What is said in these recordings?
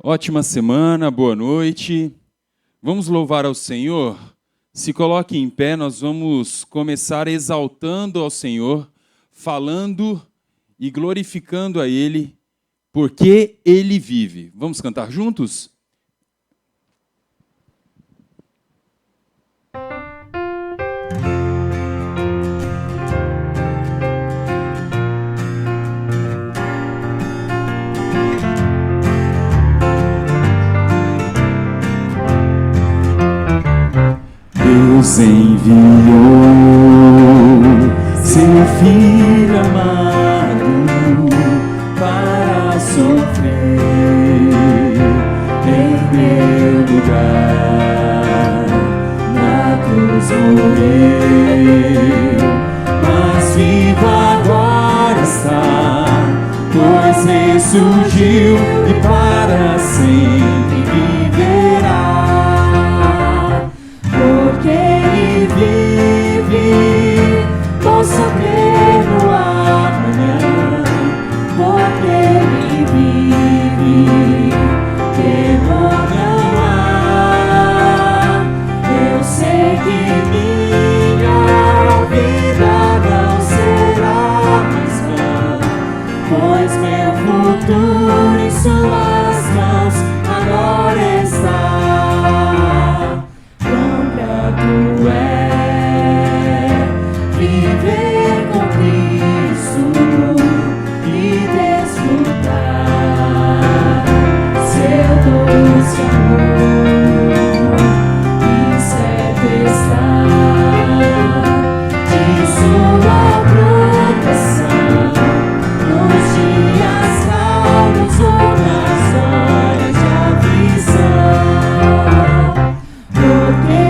Ótima semana, boa noite. Vamos louvar ao Senhor? Se coloque em pé, nós vamos começar exaltando ao Senhor, falando e glorificando a Ele, porque Ele vive. Vamos cantar juntos? Deus enviou seu Filho amado para sofrer em meu lugar. Na cruz morreu, mas vivo agora está, pois ressurgiu e para sempre viverá. Porque Ele vive, posso crer no amanhã. Porque Ele vive, temor não há. Eu sei que minha vida não será mais vã, pois meu futuro em Suas mãos agora está. Tu é viver com Cristo e desfrutar seu doce amor e certeza de sua proteção nos dias calmos ou nas horas de aflição. Porque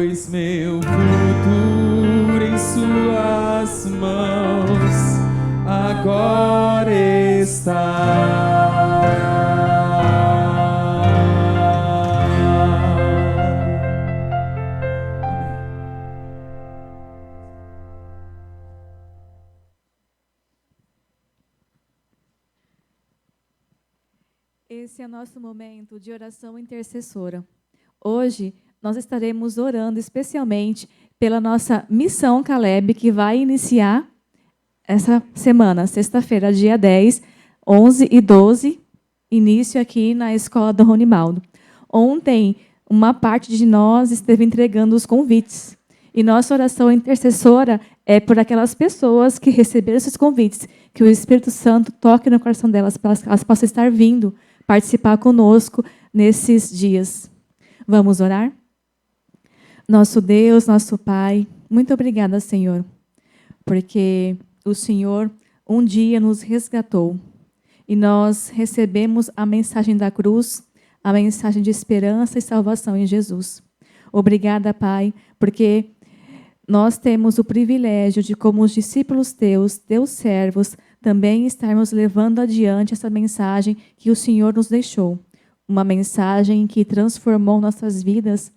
pois meu futuro em Suas mãos agora está. Esse é o nosso momento de oração intercessora. Hoje, nós estaremos orando especialmente pela nossa Missão Caleb, que vai iniciar essa semana, sexta-feira, dia 10, 11 e 12, início aqui na Escola do Ronimaldo. Ontem, uma parte de nós esteve entregando os convites. E nossa oração intercessora é por aquelas pessoas que receberam esses convites, que o Espírito Santo toque no coração delas, para que elas possam estar vindo participar conosco nesses dias. Vamos orar? Nosso Deus, nosso Pai, muito obrigada, Senhor, porque o Senhor um dia nos resgatou e nós recebemos a mensagem da cruz, a mensagem de esperança e salvação em Jesus. Obrigada, Pai, porque nós temos o privilégio de, como os discípulos teus servos, também estarmos levando adiante essa mensagem que o Senhor nos deixou. Uma mensagem que transformou nossas vidas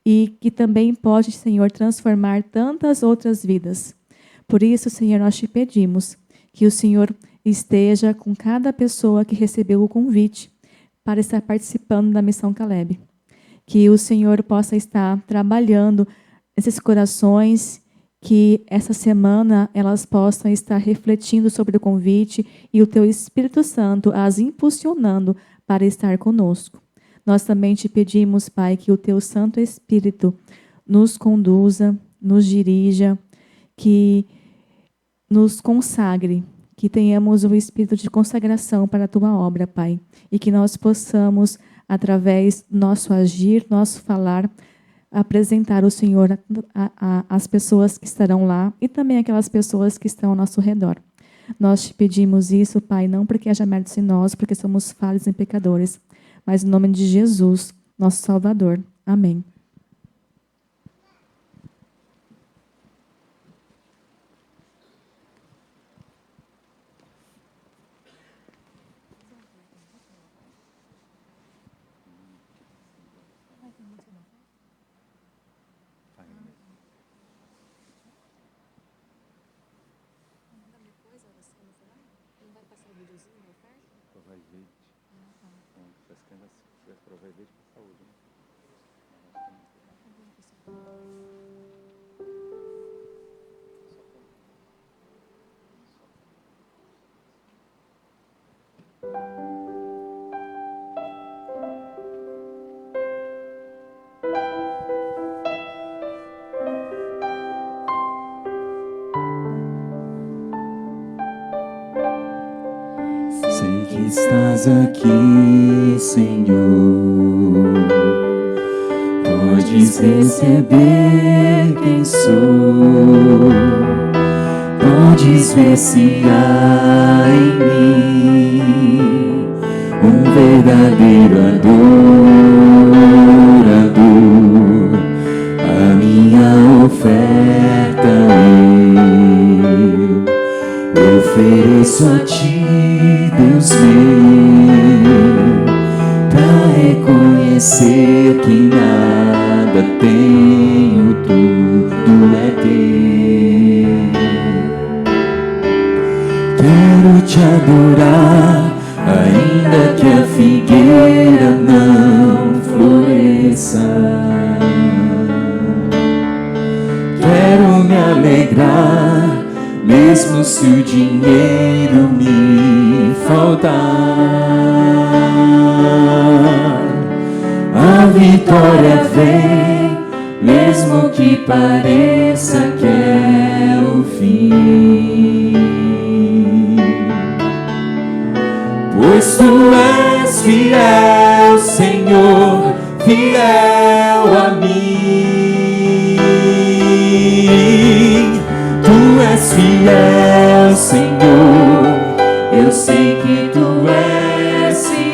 e que também pode, Senhor, transformar tantas outras vidas. Por isso, Senhor, nós te pedimos que o Senhor esteja com cada pessoa que recebeu o convite para estar participando da Missão Caleb. Que o Senhor possa estar trabalhando nesses corações, que essa semana elas possam estar refletindo sobre o convite e o Teu Espírito Santo as impulsionando para estar conosco. Nós também te pedimos, Pai, que o Teu Santo Espírito nos conduza, nos dirija, que nos consagre, que tenhamos o espírito de consagração para a Tua obra, Pai, e que nós possamos, através do nosso agir, nosso falar, apresentar o Senhor às pessoas que estarão lá e também aquelas pessoas que estão ao nosso redor. Nós te pedimos isso, Pai, não porque haja mérito em nós, porque somos falhos e pecadores, mas no nome de Jesus, nosso Salvador. Amém. Sei que estás aqui, Senhor. Podes receber quem sou. Podes ver se há em mim um verdadeiro adorador. A minha oferta eu ofereço a Ti, Deus meu, pra reconhecer que nada tenho, tudo é Teu. Quero Te adorar, ainda que a figueira não floresça. Quero me alegrar, mesmo se o dinheiro me faltar. A vitória vem, mesmo que pareça que é o fim. Pois Tu és fiel, Senhor, fiel a mim. Tu és fiel, Senhor, eu sei que Tu és fiel.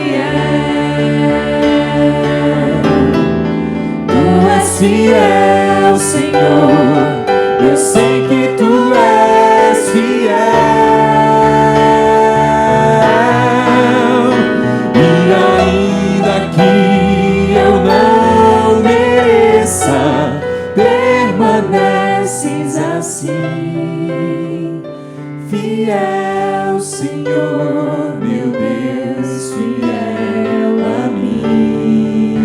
Tu és fiel, Senhor, eu sei que Tu és fiel. E ainda que eu não mereça, permaneces assim, fiel, Senhor, meu Deus, fiel a mim.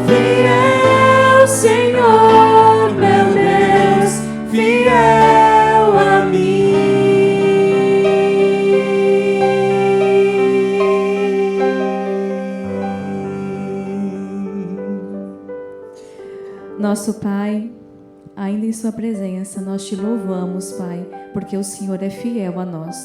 Fiel, Senhor, meu Deus, fiel a mim. Nosso Pai, ainda em Sua presença, nós Te louvamos, Pai, porque o Senhor é fiel a nós.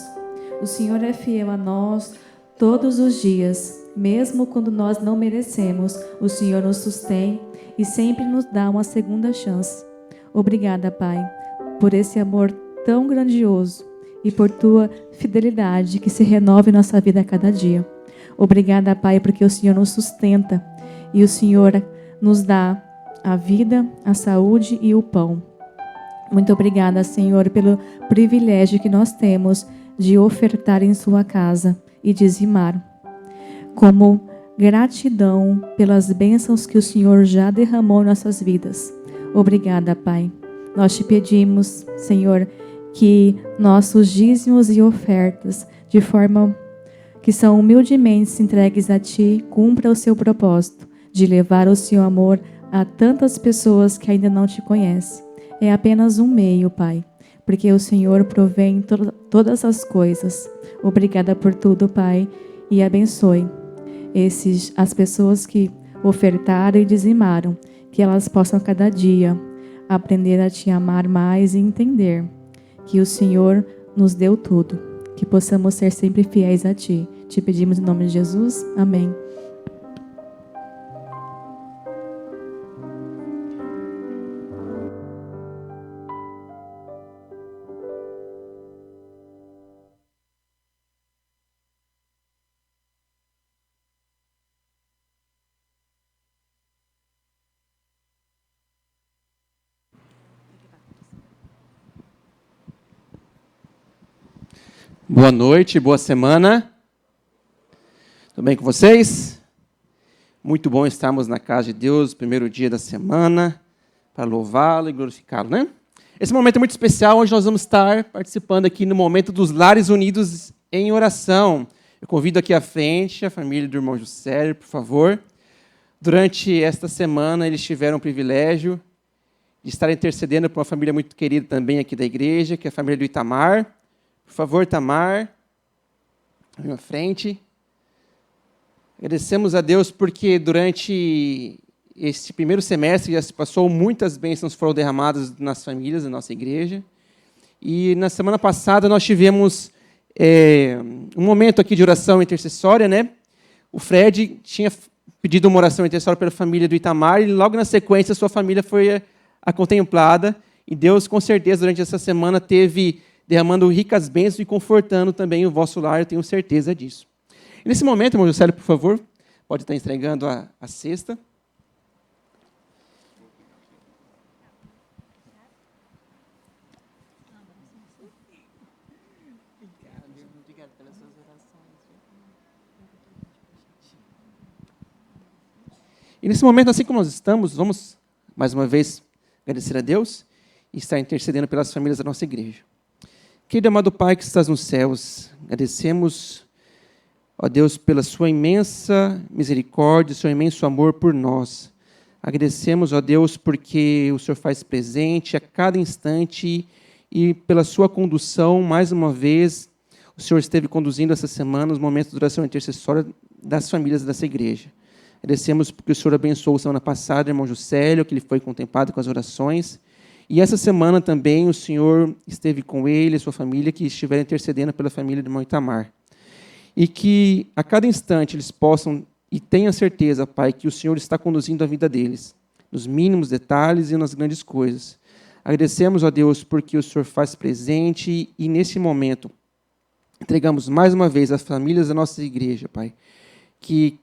O Senhor é fiel a nós todos os dias, mesmo quando nós não merecemos. O Senhor nos sustém e sempre nos dá uma segunda chance. Obrigada, Pai, por esse amor tão grandioso e por Tua fidelidade que se renova em nossa vida a cada dia. Obrigada, Pai, porque o Senhor nos sustenta e o Senhor nos dá a vida, a saúde e o pão. Muito obrigada, Senhor, pelo privilégio que nós temos de ofertar em sua casa e dizimar, como gratidão pelas bênçãos que o Senhor já derramou em nossas vidas. Obrigada, Pai. Nós te pedimos, Senhor, que nossos dízimos e ofertas, de forma que são humildemente entregues a Ti, cumpra o seu propósito de levar o seu amor a tantas pessoas que ainda não Te conhecem. É apenas um meio, Pai, porque o Senhor provém todas as coisas. Obrigada por tudo, Pai, e abençoe as pessoas que ofertaram e dizimaram, que elas possam cada dia aprender a Te amar mais e entender que o Senhor nos deu tudo, que possamos ser sempre fiéis a Ti. Te pedimos em nome de Jesus. Amém. Boa noite, boa semana. Tudo bem com vocês? Muito bom estarmos na casa de Deus, primeiro dia da semana, para louvá-lo e glorificá-lo, né? Esse momento é muito especial, onde nós vamos estar participando aqui no momento dos Lares Unidos em oração. Eu convido aqui à frente a família do irmão Juscelio, por favor. Durante esta semana, eles tiveram o privilégio de estar intercedendo por uma família muito querida também aqui da igreja, que é a família do Itamar. Por favor, Itamar, vem à frente. Agradecemos a Deus porque durante este primeiro semestre já se passou, muitas bênçãos foram derramadas nas famílias da nossa igreja. E na semana passada nós tivemos um momento aqui de oração intercessória, né? O Fred tinha pedido uma oração intercessória pela família do Itamar e logo na sequência a sua família foi a contemplada. E Deus, com certeza, durante essa semana teve derramando ricas bênçãos e confortando também o vosso lar, eu tenho certeza disso. E nesse momento, irmão Juscelio, por favor, pode estar entregando a cesta. Obrigado pelas suas orações. E nesse momento, assim como nós estamos, vamos mais uma vez agradecer a Deus e estar intercedendo pelas famílias da nossa igreja. Querido amado Pai que estás nos céus, agradecemos, ó Deus, pela sua imensa misericórdia, seu imenso amor por nós. Agradecemos, ó Deus, porque o Senhor faz presente a cada instante e pela sua condução, mais uma vez, o Senhor esteve conduzindo essa semana os momentos de oração intercessória das famílias dessa igreja. Agradecemos porque o Senhor abençoou semana passada o irmão Juscelio, que ele foi contemplado com as orações. E essa semana também o Senhor esteve com ele e sua família, que estiveram intercedendo pela família do irmão Itamar. E que a cada instante eles possam, e tenham certeza, Pai, que o Senhor está conduzindo a vida deles, nos mínimos detalhes e nas grandes coisas. Agradecemos a Deus porque o Senhor faz presente e nesse momento entregamos mais uma vez as famílias da nossa igreja, Pai, que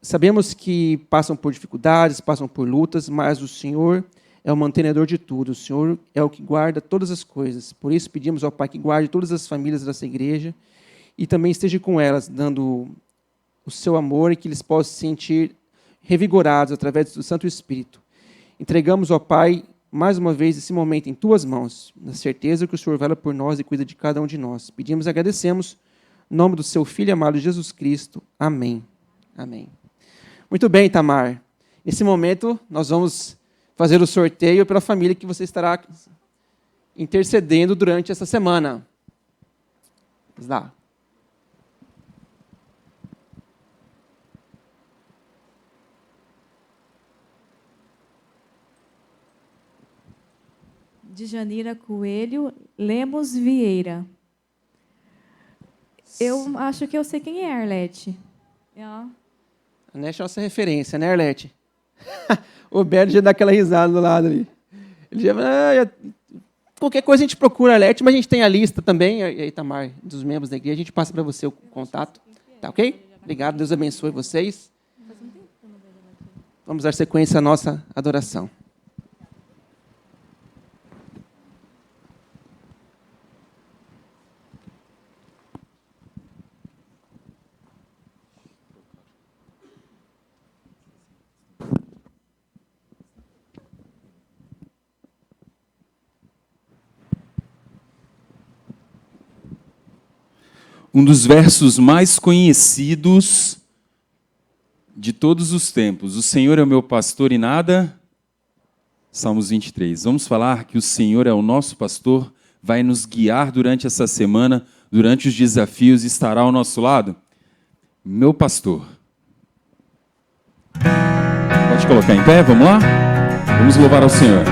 sabemos que passam por dificuldades, passam por lutas, mas o Senhor é o mantenedor de tudo, o Senhor é o que guarda todas as coisas. Por isso pedimos ao Pai que guarde todas as famílias dessa igreja e também esteja com elas, dando o seu amor e que eles possam se sentir revigorados através do Santo Espírito. Entregamos ao Pai, mais uma vez, esse momento em Tuas mãos, na certeza que o Senhor vela por nós e cuida de cada um de nós. Pedimos e agradecemos, em nome do Seu Filho amado Jesus Cristo. Amém. Amém. Muito bem, Itamar. Nesse momento, nós vamos fazer o sorteio pela família que você estará intercedendo durante essa semana. Vamos lá. De Janira Coelho Lemos Vieira. Eu acho que eu sei quem é, Arlete. A Nete é nossa referência, né, Arlete? O Berto já dá aquela risada do lado ali. Ele já, qualquer coisa a gente procura a Arlete, mas a gente tem a lista também, a Itamar, dos membros da igreja, a gente passa para você o contato. Tá ok? Obrigado, Deus abençoe vocês. Vamos dar sequência à nossa adoração. um dos versos mais conhecidos de todos os tempos. O Senhor é o meu pastor e nada... Salmos 23. Vamos falar que o Senhor é o nosso pastor, vai nos guiar durante essa semana, durante os desafios, estará ao nosso lado? Meu pastor. Pode colocar em pé, vamos lá? Vamos louvar ao Senhor.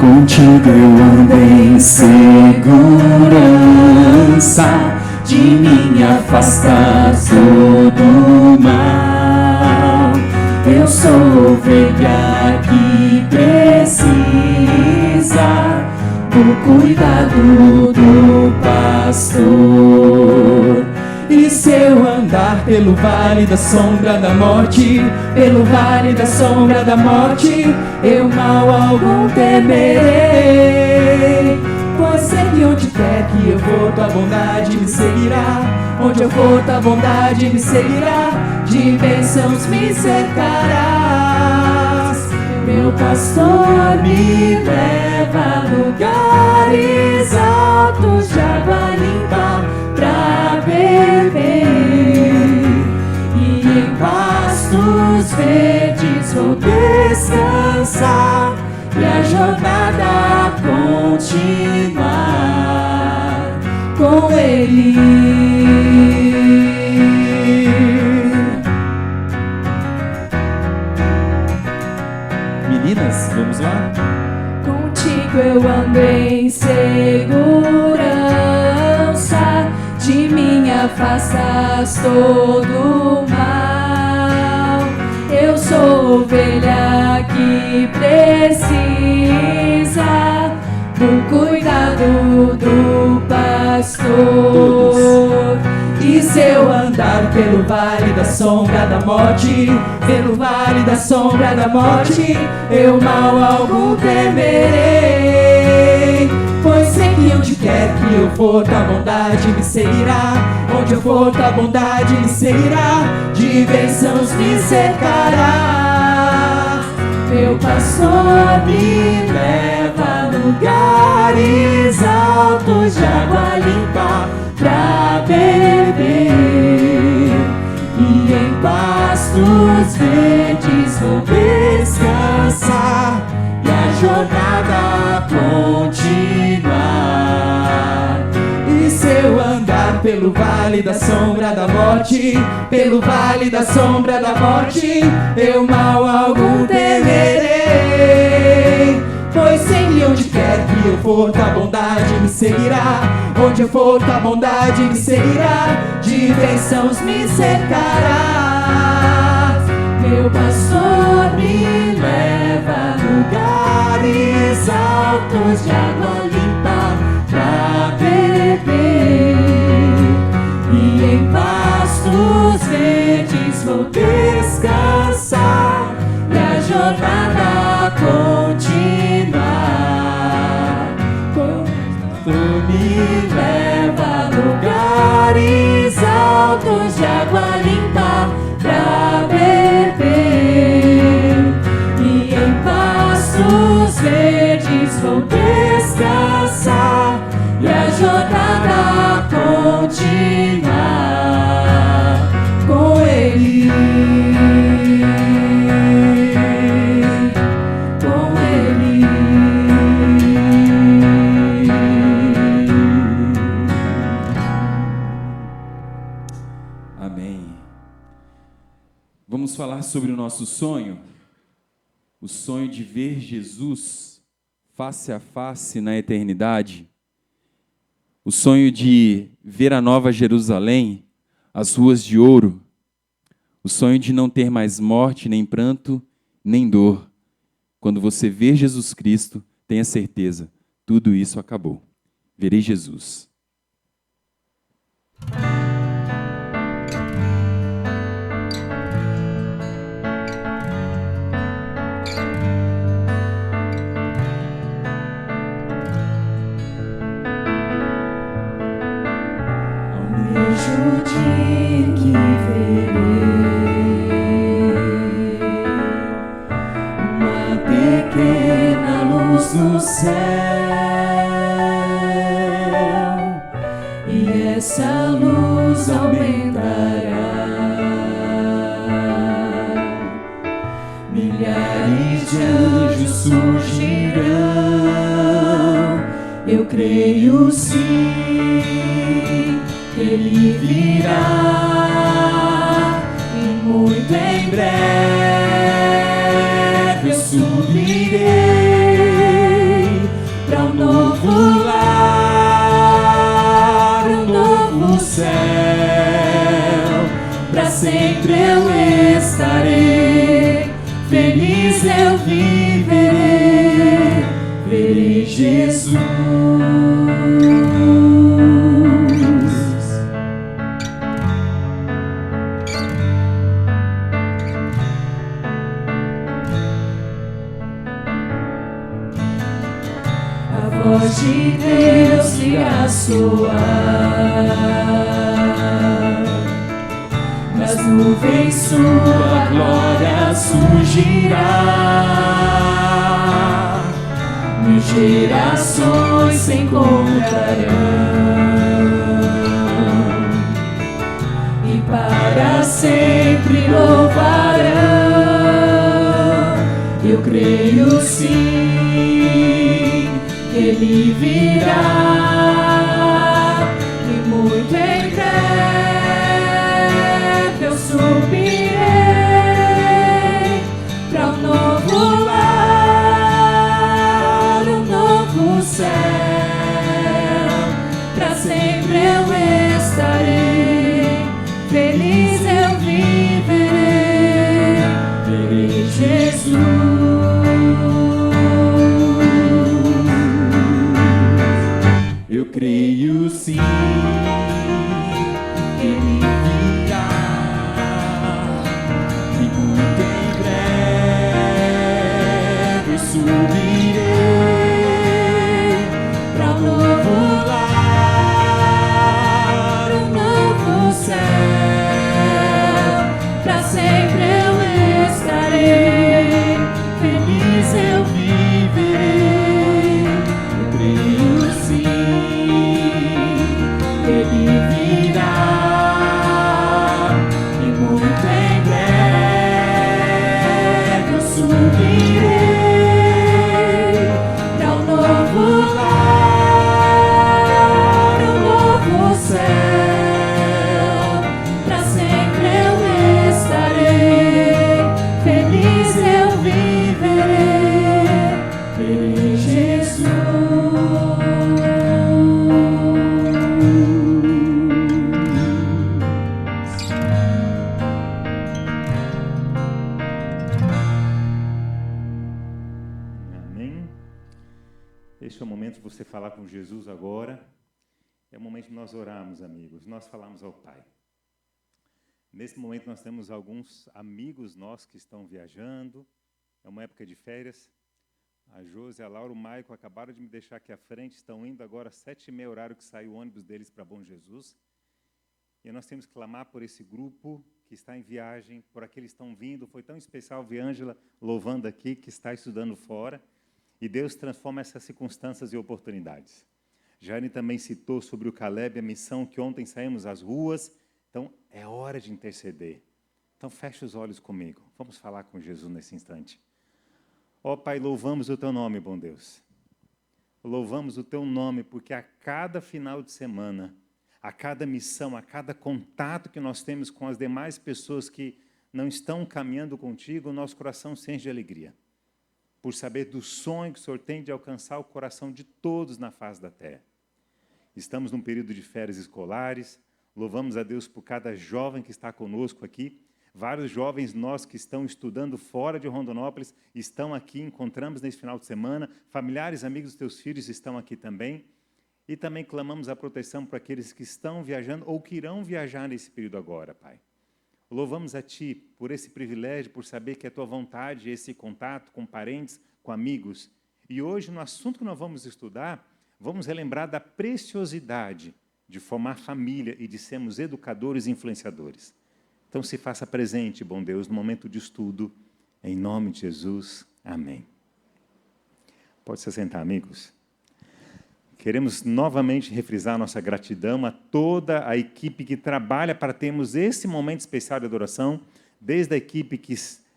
Contigo eu andei em segurança, de mim afastas todo mal. Eu sou ovelha que precisa do cuidado do pastor. E se eu andar pelo vale da sombra da morte, pelo vale da sombra da morte, eu mal algum temerei. Pois sei que onde quer que eu for, tua bondade me seguirá. Onde eu for, tua bondade me seguirá. De bênçãos me cercarás. Meu pastor me leva a lugares altos de água limpa pra beber, e em pastos verdes vou descansar, e a jornada continuar com Ele. Meninas, vamos lá? Contigo eu andei em segurança, de mim afastas todo mal. Eu sou ovelha que precisa do cuidado do pastor. E se eu andar pelo vale da sombra da morte, pelo vale da sombra da morte, eu mal algum temerei. Pois sei que onde quer que eu for, tua bondade me seguirá. Onde eu for, tua bondade me seguirá. De bênçãos me cercará. Meu pastor me leva a lugares altos de água limpa pra beber, e em pastos verdes vou descansar, e a jornada continuar. E se eu andar pelo vale da sombra da morte, pelo vale da sombra da morte, eu mal algum temerei. Pois sei que onde quer que eu for, tua bondade me seguirá. Onde eu for, tua bondade me seguirá. De bênçãos me cercará. Meu pastor me leva a lugares altos de água limpa pra beber, e em pastos verdes vou descansar, e a jornada continuar. Tu me leva a lugares altos de água limpa pra beber, e em pastos verdes vou descansar, e a jornada continuar com Ele. Com Ele. Amém. Vamos falar sobre o nosso sonho. O sonho de ver Jesus face a face na eternidade. O sonho de ver a nova Jerusalém, as ruas de ouro. O sonho de não ter mais morte, nem pranto, nem dor. Quando você ver Jesus Cristo, tenha certeza, tudo isso acabou. Verei Jesus. Vejo de que verei uma pequena luz no céu. Eu creio sim que Ele virá, e muito em breve eu subirei para um novo lar, um novo céu. Para sempre eu estarei, feliz eu viverei, verei Jesus. A voz de Deus irá soar, nas nuvens sua glória surgirá, mil gerações se encontrarão e para sempre louvarão. Eu creio sim que Ele virá, e muito em breve eu subirei para um novo lar, um novo céu. Para sempre eu estarei, feliz eu viverei, verei Jesus. Eu creio sim que Ele virá, e muito em breve eu subirei para um novo lar, um novo céu. Para sempre eu estarei, feliz eu viverei. Eu creio sim, Ele virá, e muito em breve eu subirei para um novo lar, um novo céu. Para sempre eu estarei, feliz eu viverei, verei Jesus. Amém. Este é o momento de você falar com Jesus agora. É o momento de nós orarmos, amigos. Nós falamos ao Pai. Nesse momento nós temos alguns amigos nossos que estão viajando. É uma época de férias. A Josi, a Laura, o Maico acabaram de me deixar aqui à frente. Estão indo agora às 7h30, horário que sai o ônibus deles para Bom Jesus. E nós temos que clamar por esse grupo que está em viagem, por aqueles que estão vindo. Foi tão especial ver Ângela louvando aqui, que está estudando fora. E Deus transforma essas circunstâncias em oportunidades. Jane também citou sobre o Caleb, a missão que ontem saímos às ruas. Então, é hora de interceder. Então, feche os olhos comigo. Vamos falar com Jesus nesse instante. Ó Pai, louvamos o Teu nome, bom Deus. Louvamos o Teu nome, porque a cada final de semana, a cada missão, a cada contato que nós temos com as demais pessoas que não estão caminhando contigo, o nosso coração se enche de alegria. Por saber do sonho que o Senhor tem de alcançar o coração de todos na face da terra. Estamos num período de férias escolares, louvamos a Deus por cada jovem que está conosco aqui. Vários jovens nossos que estão estudando fora de Rondonópolis estão aqui, encontramos nesse final de semana. Familiares, amigos dos teus filhos estão aqui também. E também clamamos a proteção para aqueles que estão viajando ou que irão viajar nesse período agora, Pai. Louvamos a Ti por esse privilégio, por saber que é a Tua vontade, esse contato com parentes, com amigos. E hoje, no assunto que nós vamos estudar, vamos relembrar da preciosidade de formar família e de sermos educadores e influenciadores. Então, se faça presente, bom Deus, no momento de estudo, em nome de Jesus. Amém. Pode se sentar, amigos. Queremos novamente refrisar nossa gratidão a toda a equipe que trabalha para termos esse momento especial de adoração, desde a equipe que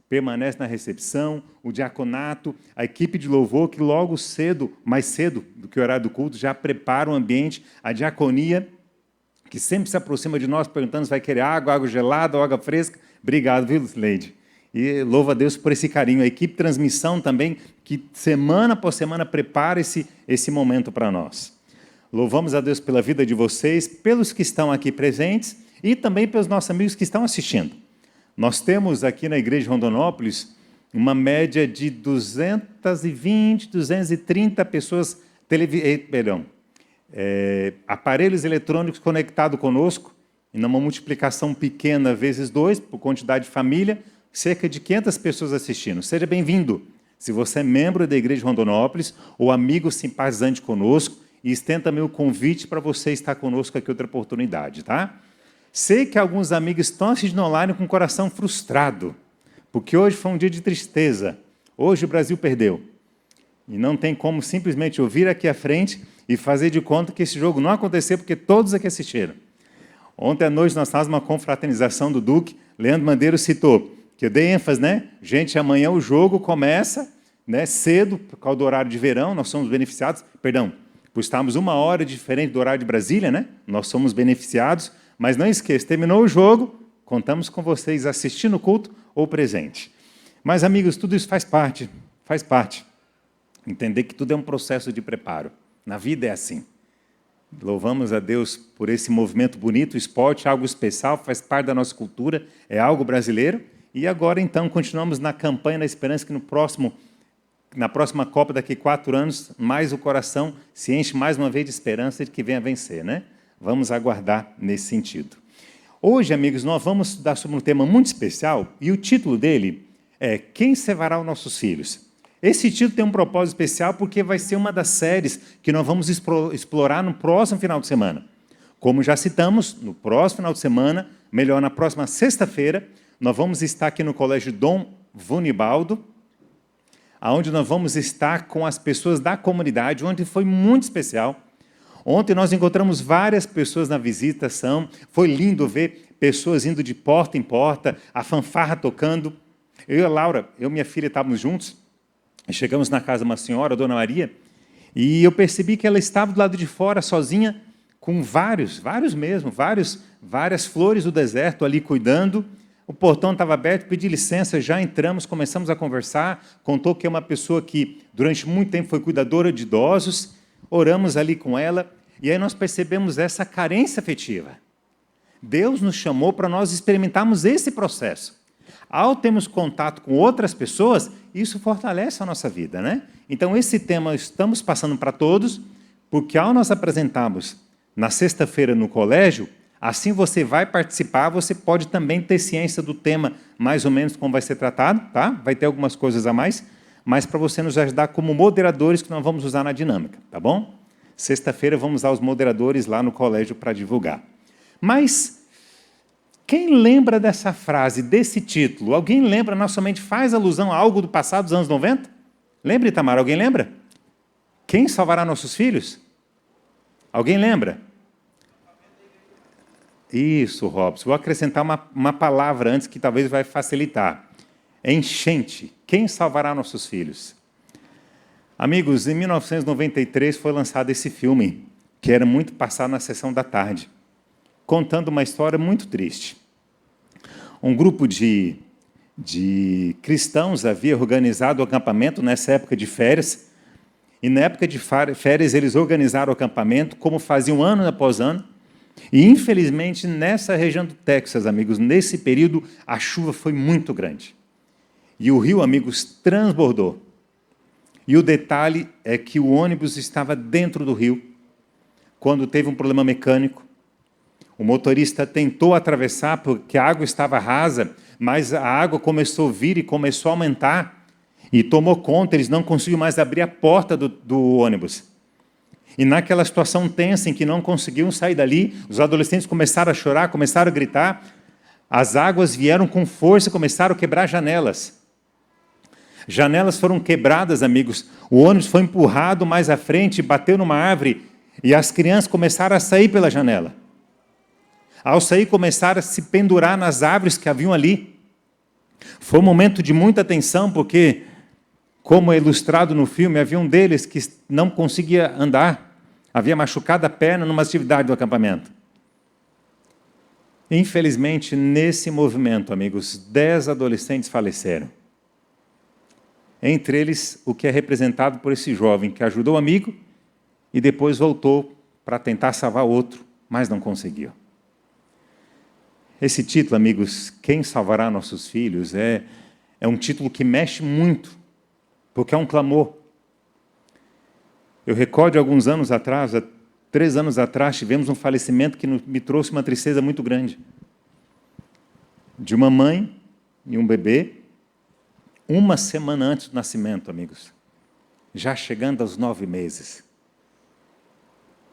permanece na recepção, o diaconato, a equipe de louvor, que logo cedo, mais cedo do que o horário do culto, já prepara o ambiente, a diaconia, que sempre se aproxima de nós perguntando se vai querer água, água gelada ou água fresca. Obrigado, viu, Leide? E louvo a Deus por esse carinho. A equipe de transmissão também, que semana após semana prepara esse momento para nós. Louvamos a Deus pela vida de vocês, pelos que estão aqui presentes e também pelos nossos amigos que estão assistindo. Nós temos aqui na Igreja de Rondonópolis uma média de 220, 230 pessoas, aparelhos eletrônicos conectados conosco, e numa multiplicação pequena vezes 2, por quantidade de família, cerca de 500 pessoas assistindo. Seja bem-vindo. Se você é membro da Igreja de Rondonópolis ou amigo simpatizante conosco, e estendo também o convite para você estar conosco aqui outra oportunidade, tá? Sei que alguns amigos estão assistindo online com o coração frustrado, porque hoje foi um dia de tristeza. Hoje o Brasil perdeu. E não tem como simplesmente ouvir aqui à frente e fazer de conta que esse jogo não aconteceu, porque todos aqui assistiram. Ontem à noite nós estávamos numa confraternização do Duque, Leandro Mandeiro citou, que eu dei ênfase, né? Gente, amanhã o jogo começa, né, cedo, por causa do horário de verão, nós somos beneficiados, por estarmos 1 hora diferente do horário de Brasília, né? Nós somos beneficiados, mas não esqueça, terminou o jogo, contamos com vocês assistindo o culto ou presente. Mas, amigos, tudo isso faz parte. Entender que tudo é um processo de preparo. Na vida é assim. Louvamos a Deus por esse movimento bonito, o esporte é algo especial, faz parte da nossa cultura, é algo brasileiro. E agora, então, continuamos na campanha da esperança que na próxima Copa, daqui a 4 anos, mais o coração se enche mais uma vez de esperança de que venha a vencer, né? Vamos aguardar nesse sentido. Hoje, amigos, nós vamos estudar sobre um tema muito especial e o título dele é Quem Cevará os Nossos Filhos? Esse título tem um propósito especial porque vai ser uma das séries que nós vamos explorar no próximo final de semana. Como já citamos, no próximo final de semana, melhor, na próxima sexta-feira, nós vamos estar aqui no Colégio Dom Vunibaldo, onde nós vamos estar com as pessoas da comunidade, onde foi muito especial. Ontem nós encontramos várias pessoas na visitação, foi lindo ver pessoas indo de porta em porta, a fanfarra tocando. Eu e a Laura, eu e minha filha estávamos juntos, chegamos na casa de uma senhora, a Dona Maria, e eu percebi que ela estava do lado de fora, sozinha, com várias flores do deserto ali cuidando. O portão estava aberto, pedi licença, já entramos, começamos a conversar, contou que é uma pessoa que durante muito tempo foi cuidadora de idosos, oramos ali com ela, e aí nós percebemos essa carência afetiva. Deus nos chamou para nós experimentarmos esse processo. Ao termos contato com outras pessoas, isso fortalece a nossa vida, né? Então, esse tema estamos passando para todos, porque ao nós apresentarmos na sexta-feira no colégio, assim você vai participar, você pode também ter ciência do tema, mais ou menos como vai ser tratado, tá? Vai ter algumas coisas a mais, mas para você nos ajudar como moderadores que nós vamos usar na dinâmica, tá bom? Sexta-feira vamos usar os moderadores lá no colégio para divulgar. Mas quem lembra dessa frase, desse título? Alguém lembra? Nossa mente faz alusão a algo do passado dos anos 90? Lembra, Itamar? Alguém lembra? Quem salvará nossos filhos? Alguém lembra? Isso, Robson. Vou acrescentar uma palavra antes que talvez vai facilitar. Enchente. Quem salvará nossos filhos? Amigos, em 1993 foi lançado esse filme, que era muito passado na sessão da tarde, contando uma história muito triste. Um grupo de cristãos havia organizado o acampamento nessa época de férias, e na época de férias eles organizaram o acampamento, como faziam ano após ano, e infelizmente nessa região do Texas, amigos, nesse período a chuva foi muito grande. E o rio, amigos, transbordou. E o detalhe é que o ônibus estava dentro do rio, quando teve um problema mecânico. O motorista tentou atravessar porque a água estava rasa, mas a água começou a vir e começou a aumentar e tomou conta, eles não conseguiam mais abrir a porta do ônibus. E naquela situação tensa em que não conseguiam sair dali, os adolescentes começaram a chorar, começaram a gritar, as águas vieram com força e começaram a quebrar janelas. Janelas foram quebradas, amigos, o ônibus foi empurrado mais à frente, bateu numa árvore e as crianças começaram a sair pela janela. Ao sair, começaram a se pendurar nas árvores que haviam ali. Foi um momento de muita tensão, porque, como é ilustrado no filme, havia um deles que não conseguia andar, havia machucado a perna numa atividade do acampamento. Infelizmente, nesse movimento, amigos, 10 adolescentes faleceram. Entre eles, o que é representado por esse jovem que ajudou o amigo e depois voltou para tentar salvar outro, mas não conseguiu. Esse título, amigos, Quem Salvará Nossos Filhos, é um título que mexe muito, porque é um clamor. Eu recordo, alguns anos atrás, há 3 anos atrás, tivemos um falecimento que me trouxe uma tristeza muito grande. De uma mãe e um bebê, 1 semana antes do nascimento, amigos. Já chegando aos 9 meses.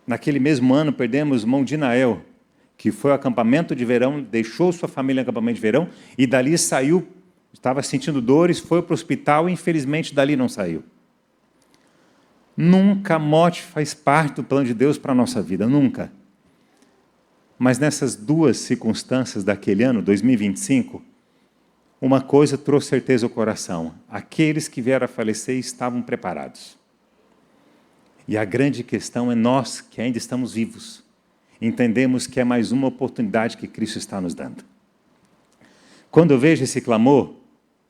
Naquele mesmo ano, perdemos o irmão Dinael, que foi ao acampamento de verão, deixou sua família no acampamento de verão, e dali saiu, estava sentindo dores, foi para o hospital e, infelizmente, dali não saiu. Nunca a morte faz parte do plano de Deus para a nossa vida, nunca. Mas nessas 2 circunstâncias daquele ano, 2025, uma coisa trouxe certeza ao coração: aqueles que vieram a falecer estavam preparados. E a grande questão é nós, que ainda estamos vivos, entendemos que é mais uma oportunidade que Cristo está nos dando. Quando eu vejo esse clamor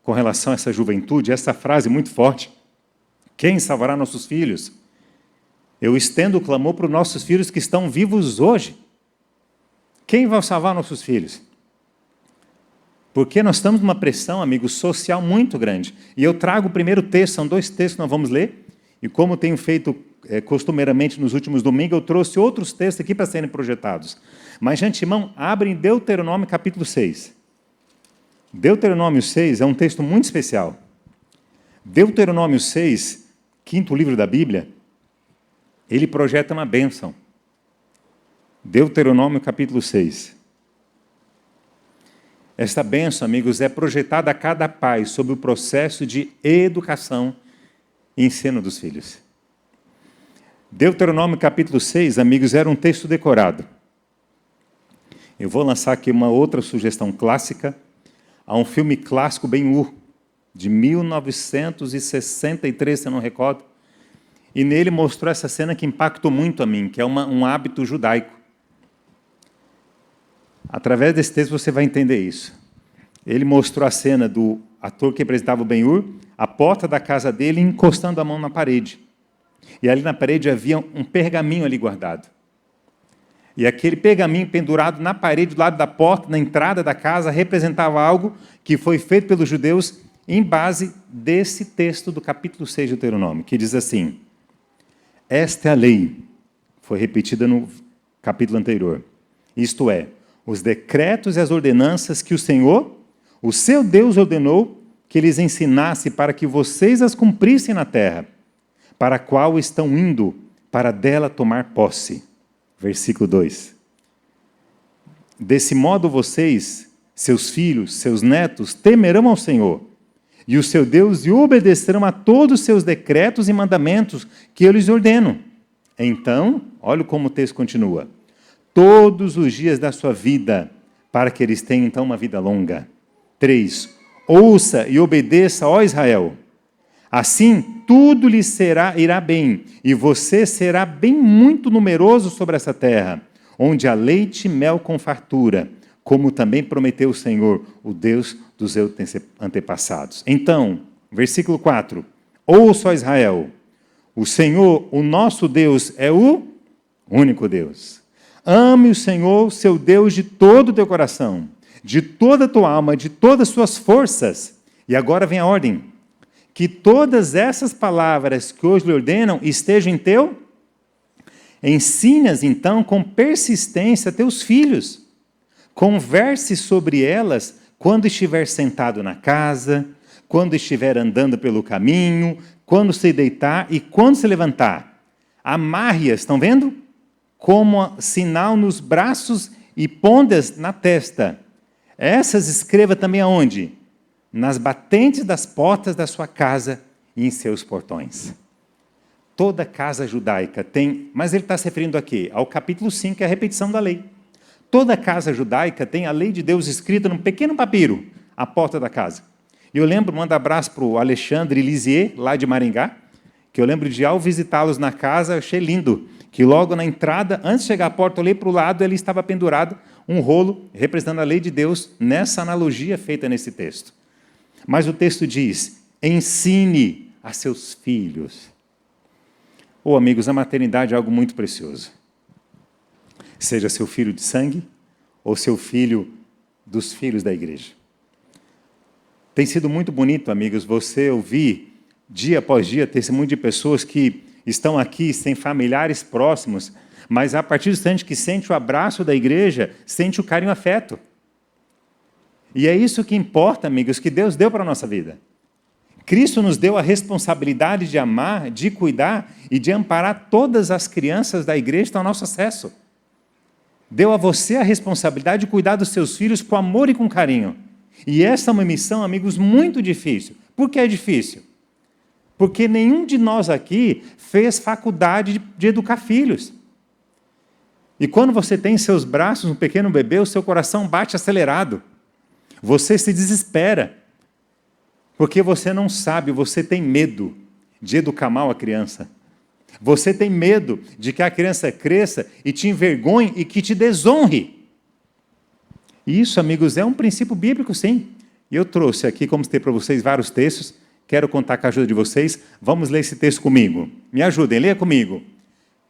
com relação a essa juventude, essa frase muito forte, quem salvará nossos filhos? Eu estendo o clamor para os nossos filhos que estão vivos hoje. Quem vai salvar nossos filhos? Porque nós estamos numa pressão, amigos, social muito grande. E eu trago o primeiro texto, são 2 textos que nós vamos ler, e como tenho feito costumeiramente nos últimos domingos, eu trouxe outros textos aqui para serem projetados. Mas, de antemão, abre em Deuteronômio capítulo 6. Deuteronômio 6 é um texto muito especial. Deuteronômio 6, 5º livro da Bíblia, ele projeta uma bênção. Deuteronômio capítulo 6. Esta bênção, amigos, é projetada a cada pai sobre o processo de educação e ensino dos filhos. Deuteronômio capítulo 6, amigos, era um texto decorado. Eu vou lançar aqui uma outra sugestão clássica. Há um filme clássico, Ben-Hur, de 1963, se eu não recordo. E nele mostrou essa cena que impactou muito a mim, que é um hábito judaico. Através desse texto você vai entender isso. Ele mostrou a cena do ator que representava o Ben-Hur, a porta da casa dele encostando a mão na parede. E ali na parede havia um pergaminho ali guardado. E aquele pergaminho pendurado na parede, do lado da porta, na entrada da casa, representava algo que foi feito pelos judeus em base desse texto do capítulo 6 de Deuteronômio, que diz assim: esta é a lei, foi repetida no capítulo anterior, isto é, os decretos e as ordenanças que o Senhor, o seu Deus, ordenou que lhes ensinasse para que vocês as cumprissem na terra, para a qual estão indo, para dela tomar posse. Versículo 2. Desse modo vocês, seus filhos, seus netos, temerão ao Senhor, e o seu Deus, e obedecerão a todos os seus decretos e mandamentos que eu lhes ordeno. Então, olha como o texto continua, todos os dias da sua vida, para que eles tenham então uma vida longa. 3. Ouça e obedeça, ó Israel. Assim, tudo lhe irá bem, e você será bem muito numeroso sobre essa terra, onde há leite e mel com fartura, como também prometeu o Senhor, o Deus dos seus antepassados. Então, versículo 4, ouça, ó Israel, o Senhor, o nosso Deus, é o único Deus. Ame o Senhor, seu Deus, de todo o teu coração, de toda a tua alma, de todas as suas forças. E agora vem a ordem. Que todas essas palavras que hoje lhe ordenam estejam em teu. Ensine-as, então, com persistência a teus filhos. Converse sobre elas quando estiver sentado na casa, quando estiver andando pelo caminho, quando se deitar e quando se levantar. Amarre-as, estão vendo? Como sinal nos braços e ponde-as na testa. Essas escreva também aonde? Nas batentes das portas da sua casa e em seus portões. Toda casa judaica tem, mas ele está se referindo aqui ao capítulo 5, que é a repetição da lei. Toda casa judaica tem a lei de Deus escrita num pequeno papiro, à porta da casa. E eu lembro, mando abraço para o Alexandre Lisier, lá de Maringá, que eu lembro de, ao visitá-los na casa, eu achei lindo, que logo na entrada, antes de chegar à porta, eu olhei para o lado, ele estava pendurado um rolo representando a lei de Deus, nessa analogia feita nesse texto. Mas o texto diz, ensine a seus filhos. Amigos, a maternidade é algo muito precioso. Seja seu filho de sangue, ou seu filho dos filhos da igreja. Tem sido muito bonito, amigos, você ouvir, dia após dia, testemunho de pessoas que estão aqui sem familiares próximos, mas a partir do instante que sente o abraço da igreja, sente o carinho e o afeto. E é isso que importa, amigos, que Deus deu para a nossa vida. Cristo nos deu a responsabilidade de amar, de cuidar e de amparar todas as crianças da igreja que estão ao nosso acesso. Deu a você a responsabilidade de cuidar dos seus filhos com amor e com carinho. E essa é uma missão, amigos, muito difícil. Por que é difícil? Porque nenhum de nós aqui fez faculdade de educar filhos. E quando você tem em seus braços um pequeno bebê, o seu coração bate acelerado. Você se desespera. Porque você não sabe, você tem medo de educar mal a criança. Você tem medo de que a criança cresça e te envergonhe e que te desonre. E isso, amigos, é um princípio bíblico, sim. E eu trouxe aqui, como citei para vocês, vários textos. Quero contar com a ajuda de vocês. Vamos ler esse texto comigo. Me ajudem, leia comigo.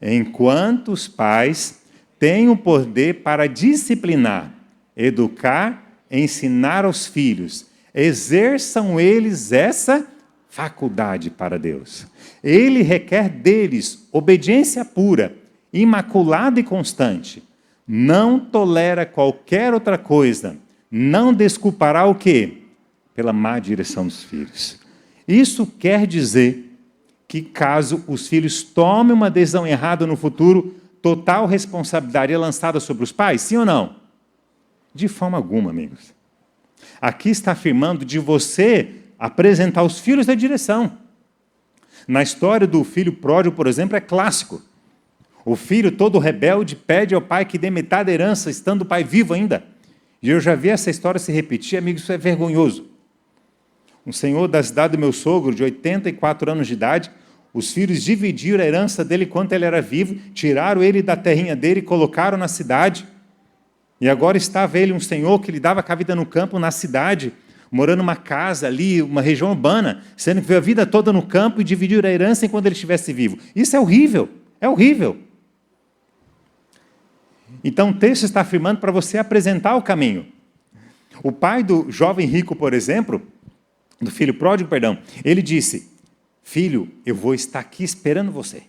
Enquanto os pais têm o poder para disciplinar, educar, ensinar aos filhos, exerçam eles essa faculdade para Deus. Ele requer deles obediência pura, imaculada e constante. Não tolera qualquer outra coisa. Não desculpará o quê? Pela má direção dos filhos. Isso quer dizer que caso os filhos tomem uma decisão errada no futuro, total responsabilidade é lançada sobre os pais? Sim ou não? De forma alguma, amigos. Aqui está afirmando de você apresentar os filhos da direção. Na história do filho pródigo, por exemplo, é clássico. O filho todo rebelde pede ao pai que dê metade da herança, estando o pai vivo ainda. E eu já vi essa história se repetir, amigos, isso é vergonhoso. Um senhor da cidade do meu sogro, de 84 anos de idade, os filhos dividiram a herança dele enquanto ele era vivo, tiraram ele da terrinha dele e colocaram na cidade. E agora estava ele, um senhor que lidava com a vida no campo, na cidade, morando numa casa ali, uma região urbana, sendo que veio a vida toda no campo e dividiu a herança enquanto ele estivesse vivo. Isso é horrível, é horrível. Então o texto está afirmando para você apresentar o caminho. O pai do jovem rico, por exemplo, do filho pródigo, perdão, ele disse, filho, eu vou estar aqui esperando você.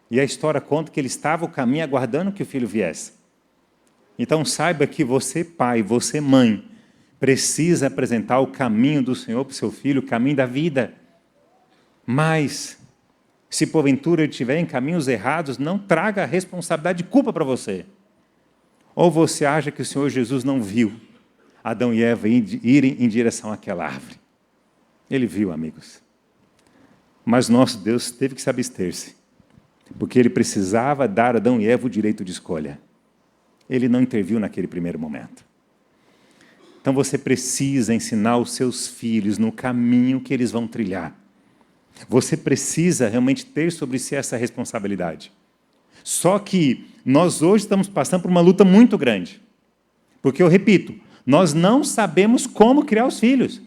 E a história conta que ele estava o caminho aguardando que o filho viesse. Então saiba que você, pai, você, mãe, precisa apresentar o caminho do Senhor para o seu filho, o caminho da vida. Mas, se porventura ele estiver em caminhos errados, não traga a responsabilidade de culpa para você. Ou você acha que o Senhor Jesus não viu Adão e Eva irem em direção àquela árvore? Ele viu, amigos. Mas nosso Deus teve que se abster-se, porque ele precisava dar a Adão e Eva o direito de escolha. Ele não interviu naquele primeiro momento. Então você precisa ensinar os seus filhos no caminho que eles vão trilhar. Você precisa realmente ter sobre si essa responsabilidade. Só que nós hoje estamos passando por uma luta muito grande. Porque, eu repito, nós não sabemos como criar os filhos.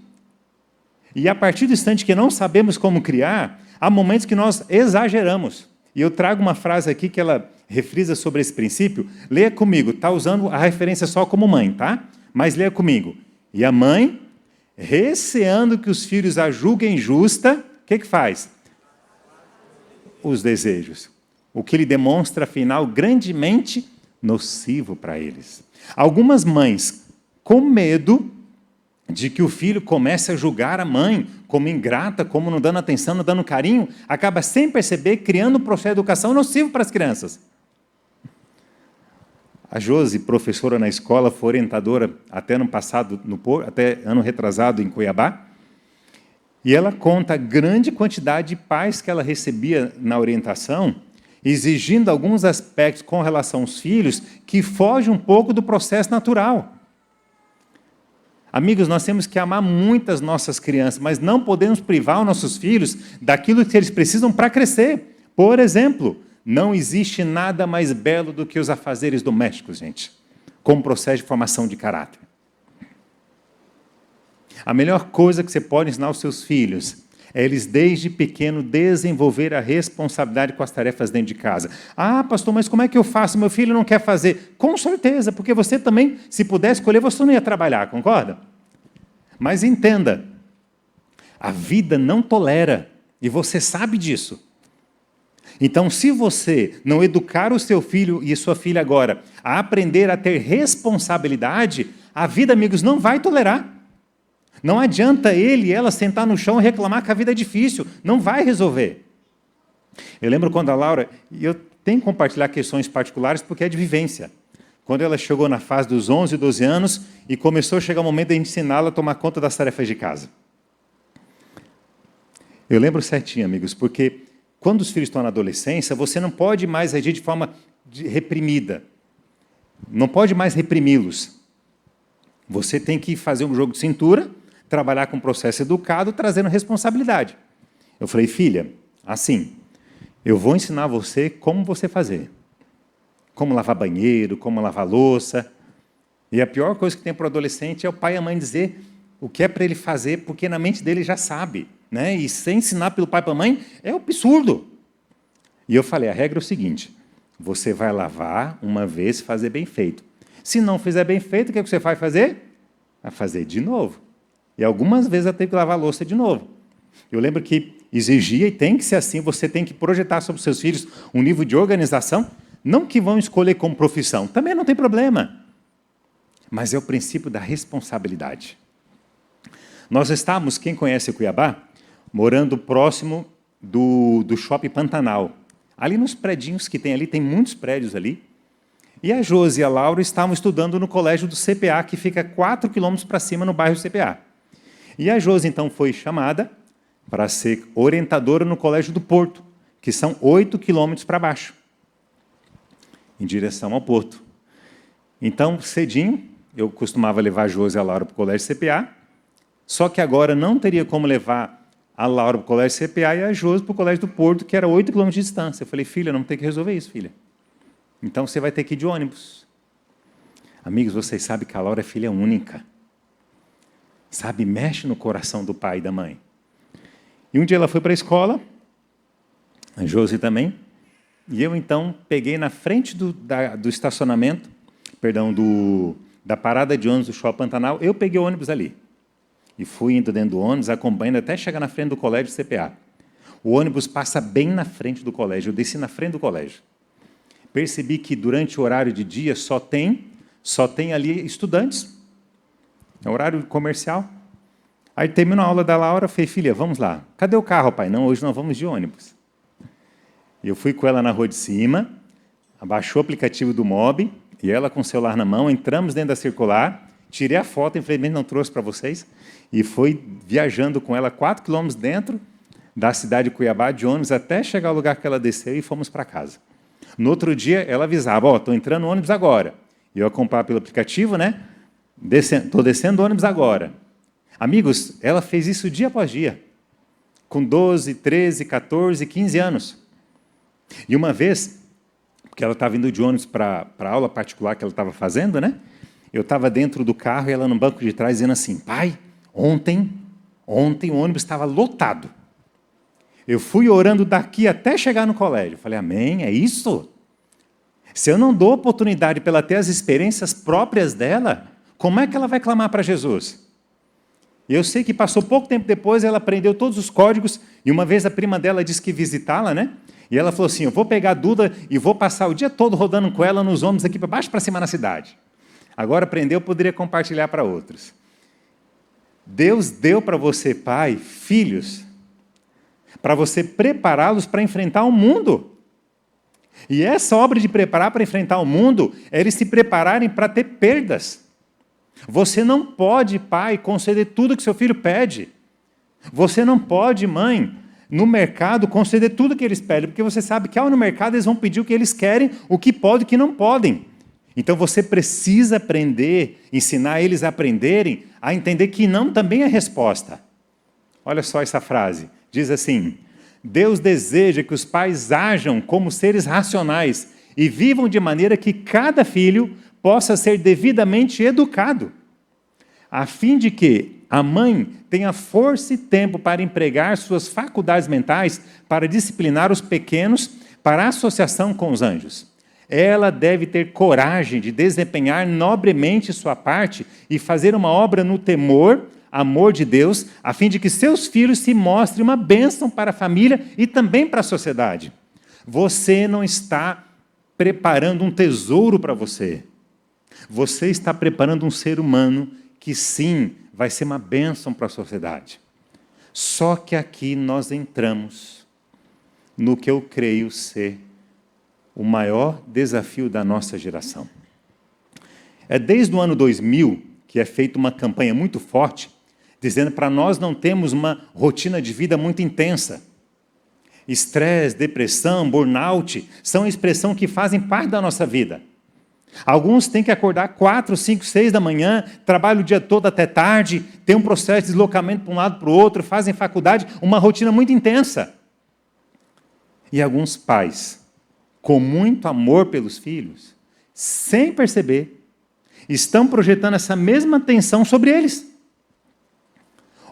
E a partir do instante que não sabemos como criar, há momentos que nós exageramos. E eu trago uma frase aqui que ela refrisa sobre esse princípio. Leia comigo, está usando a referência só como mãe, tá? Mas leia comigo. E a mãe, receando que os filhos a julguem justa, o que faz? Os desejos. O que lhe demonstra, afinal, grandemente nocivo para eles. Algumas mães, com medo de que o filho comece a julgar a mãe como ingrata, como não dando atenção, não dando carinho, acaba sem perceber, criando um processo de educação nocivo para as crianças. A Josi, professora na escola, foi orientadora até ano passado, até ano retrasado em Cuiabá, e ela conta a grande quantidade de pais que ela recebia na orientação, exigindo alguns aspectos com relação aos filhos que fogem um pouco do processo natural. Amigos, nós temos que amar muito as nossas crianças, mas não podemos privar os nossos filhos daquilo que eles precisam para crescer. Por exemplo, não existe nada mais belo do que os afazeres domésticos, gente, como processo de formação de caráter. A melhor coisa que você pode ensinar aos seus filhos é eles, desde pequeno, desenvolver a responsabilidade com as tarefas dentro de casa. Ah, pastor, mas como é que eu faço? Meu filho não quer fazer. Com certeza, porque você também, se pudesse escolher, você não ia trabalhar, concorda? Mas entenda, a vida não tolera, e você sabe disso. Então, se você não educar o seu filho e sua filha agora a aprender a ter responsabilidade, a vida, amigos, não vai tolerar. Não adianta ele e ela sentar no chão e reclamar que a vida é difícil. Não vai resolver. Eu lembro quando a Laura... E eu tenho que compartilhar questões particulares porque é de vivência. Quando ela chegou na fase dos 11, 12 anos e começou a chegar o momento de ensiná-la a tomar conta das tarefas de casa. Eu lembro certinho, amigos, porque quando os filhos estão na adolescência, você não pode mais agir de forma reprimida. Não pode mais reprimi-los. Você tem que fazer um jogo de cintura, trabalhar com um processo educado, trazendo responsabilidade. Eu falei, filha, assim, eu vou ensinar você como você fazer. Como lavar banheiro, como lavar louça. E a pior coisa que tem para o adolescente é o pai e a mãe dizer o que é para ele fazer, porque na mente dele já sabe. Né? E sem ensinar pelo pai e pela mãe, é um absurdo. E eu falei, a regra é o seguinte, você vai lavar uma vez e fazer bem feito. Se não fizer bem feito, o que você vai fazer? Vai fazer de novo. E algumas vezes eu tenho que lavar a louça de novo. Eu lembro que exigia, e tem que ser assim, você tem que projetar sobre os seus filhos um nível de organização, não que vão escolher como profissão, também não tem problema. Mas é o princípio da responsabilidade. Nós estávamos, quem conhece Cuiabá, morando próximo do Shopping Pantanal. Ali nos predinhos que tem ali, tem muitos prédios ali. E a Josi e a Laura estavam estudando no colégio do CPA, que fica 4 quilômetros para cima, no bairro CPA. E a Josi, então, foi chamada para ser orientadora no colégio do Porto, que são 8 quilômetros para baixo, em direção ao Porto. Então, cedinho, eu costumava levar a Josi e a Laura para o colégio CPA, só que agora não teria como levar a Laura para o colégio CPA e a Josi para o colégio do Porto, que era 8 quilômetros de distância. Eu falei, filha, não tem que resolver isso, filha. Então, você vai ter que ir de ônibus. Amigos, vocês sabem que a Laura é filha única. Sabe, mexe no coração do pai e da mãe. E um dia ela foi para a escola, a Josi também, e eu, então, peguei na frente do estacionamento, da parada de ônibus do Shopping Pantanal, eu peguei o ônibus ali. E fui indo dentro do ônibus, acompanhando até chegar na frente do colégio CPA. O ônibus passa bem na frente do colégio, eu desci na frente do colégio. Percebi que durante o horário de dia só tem ali estudantes. É horário comercial. Aí terminou a aula da Laura, falei, filha, vamos lá. Cadê o carro, pai? Não, hoje nós vamos de ônibus. Eu fui com ela na rua de cima, abaixou o aplicativo do MOB, e ela com o celular na mão, entramos dentro da circular, tirei a foto, infelizmente não trouxe para vocês, e fui viajando com ela 4 quilômetros dentro da cidade de Cuiabá, de ônibus, até chegar ao lugar que ela desceu e fomos para casa. No outro dia, ela avisava, estou entrando no ônibus agora. E eu acompanhava pelo aplicativo, né? Estou descendo o ônibus agora. Amigos, ela fez isso dia após dia, com 12, 13, 14, 15 anos. E uma vez, porque ela estava indo de ônibus para a aula particular que ela estava fazendo, né? Eu estava dentro do carro e ela no banco de trás dizendo assim, pai, ontem o ônibus estava lotado. Eu fui orando daqui até chegar no colégio. Falei, amém, é isso? Se eu não dou oportunidade para ela ter as experiências próprias dela, como é que ela vai clamar para Jesus? Eu sei que passou pouco tempo depois, ela aprendeu todos os códigos, e uma vez a prima dela disse que visitá-la, né? E ela falou assim, eu vou pegar a Duda e vou passar o dia todo rodando com ela nos ônibus aqui para baixo para cima na cidade. Agora aprendeu, poderia compartilhar para outros. Deus deu para você, pai, filhos, para você prepará-los para enfrentar o mundo. E essa obra de preparar para enfrentar o mundo é eles se prepararem para ter perdas. Você não pode, pai, conceder tudo que seu filho pede. Você não pode, mãe, no mercado, conceder tudo que eles pedem, porque você sabe que ao no mercado eles vão pedir o que eles querem, o que podem e o que não podem. Então você precisa aprender, ensinar eles a aprenderem a entender que não também é resposta. Olha só essa frase. Diz assim: Deus deseja que os pais ajam como seres racionais e vivam de maneira que cada filho possa ser devidamente educado, a fim de que a mãe tenha força e tempo para empregar suas faculdades mentais para disciplinar os pequenos para a associação com os anjos. Ela deve ter coragem de desempenhar nobremente sua parte e fazer uma obra no temor, amor de Deus, a fim de que seus filhos se mostrem uma bênção para a família e também para a sociedade. Você não está preparando um tesouro para você. Você está preparando um ser humano que, sim, vai ser uma bênção para a sociedade. Só que aqui nós entramos no que eu creio ser o maior desafio da nossa geração. É desde o ano 2000 que é feita uma campanha muito forte, dizendo para nós não termos uma rotina de vida muito intensa. Estresse, depressão, burnout são expressão que fazem parte da nossa vida. Alguns têm que acordar 4, 5, 6 da manhã, trabalham o dia todo até tarde, tem um processo de deslocamento para um lado para o outro, fazem faculdade, uma rotina muito intensa. E alguns pais, com muito amor pelos filhos, sem perceber, estão projetando essa mesma tensão sobre eles.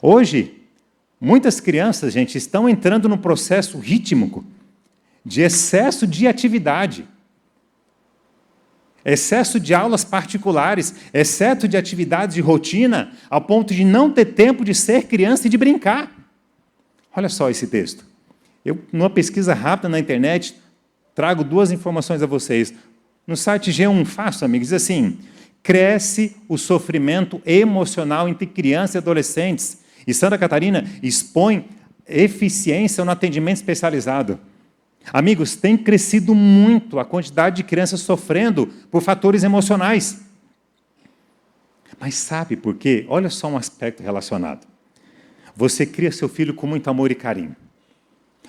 Hoje, muitas crianças, gente, estão entrando num processo rítmico de excesso de atividade, excesso de aulas particulares, excesso de atividades de rotina, ao ponto de não ter tempo de ser criança e de brincar. Olha só esse texto. Eu, numa pesquisa rápida na internet, trago 2 informações a vocês. No site G1 Fácil, amigos, diz assim: cresce o sofrimento emocional entre crianças e adolescentes. E Santa Catarina expõe eficiência no atendimento especializado. Amigos, tem crescido muito a quantidade de crianças sofrendo por fatores emocionais. Mas sabe por quê? Olha só um aspecto relacionado. Você cria seu filho com muito amor e carinho.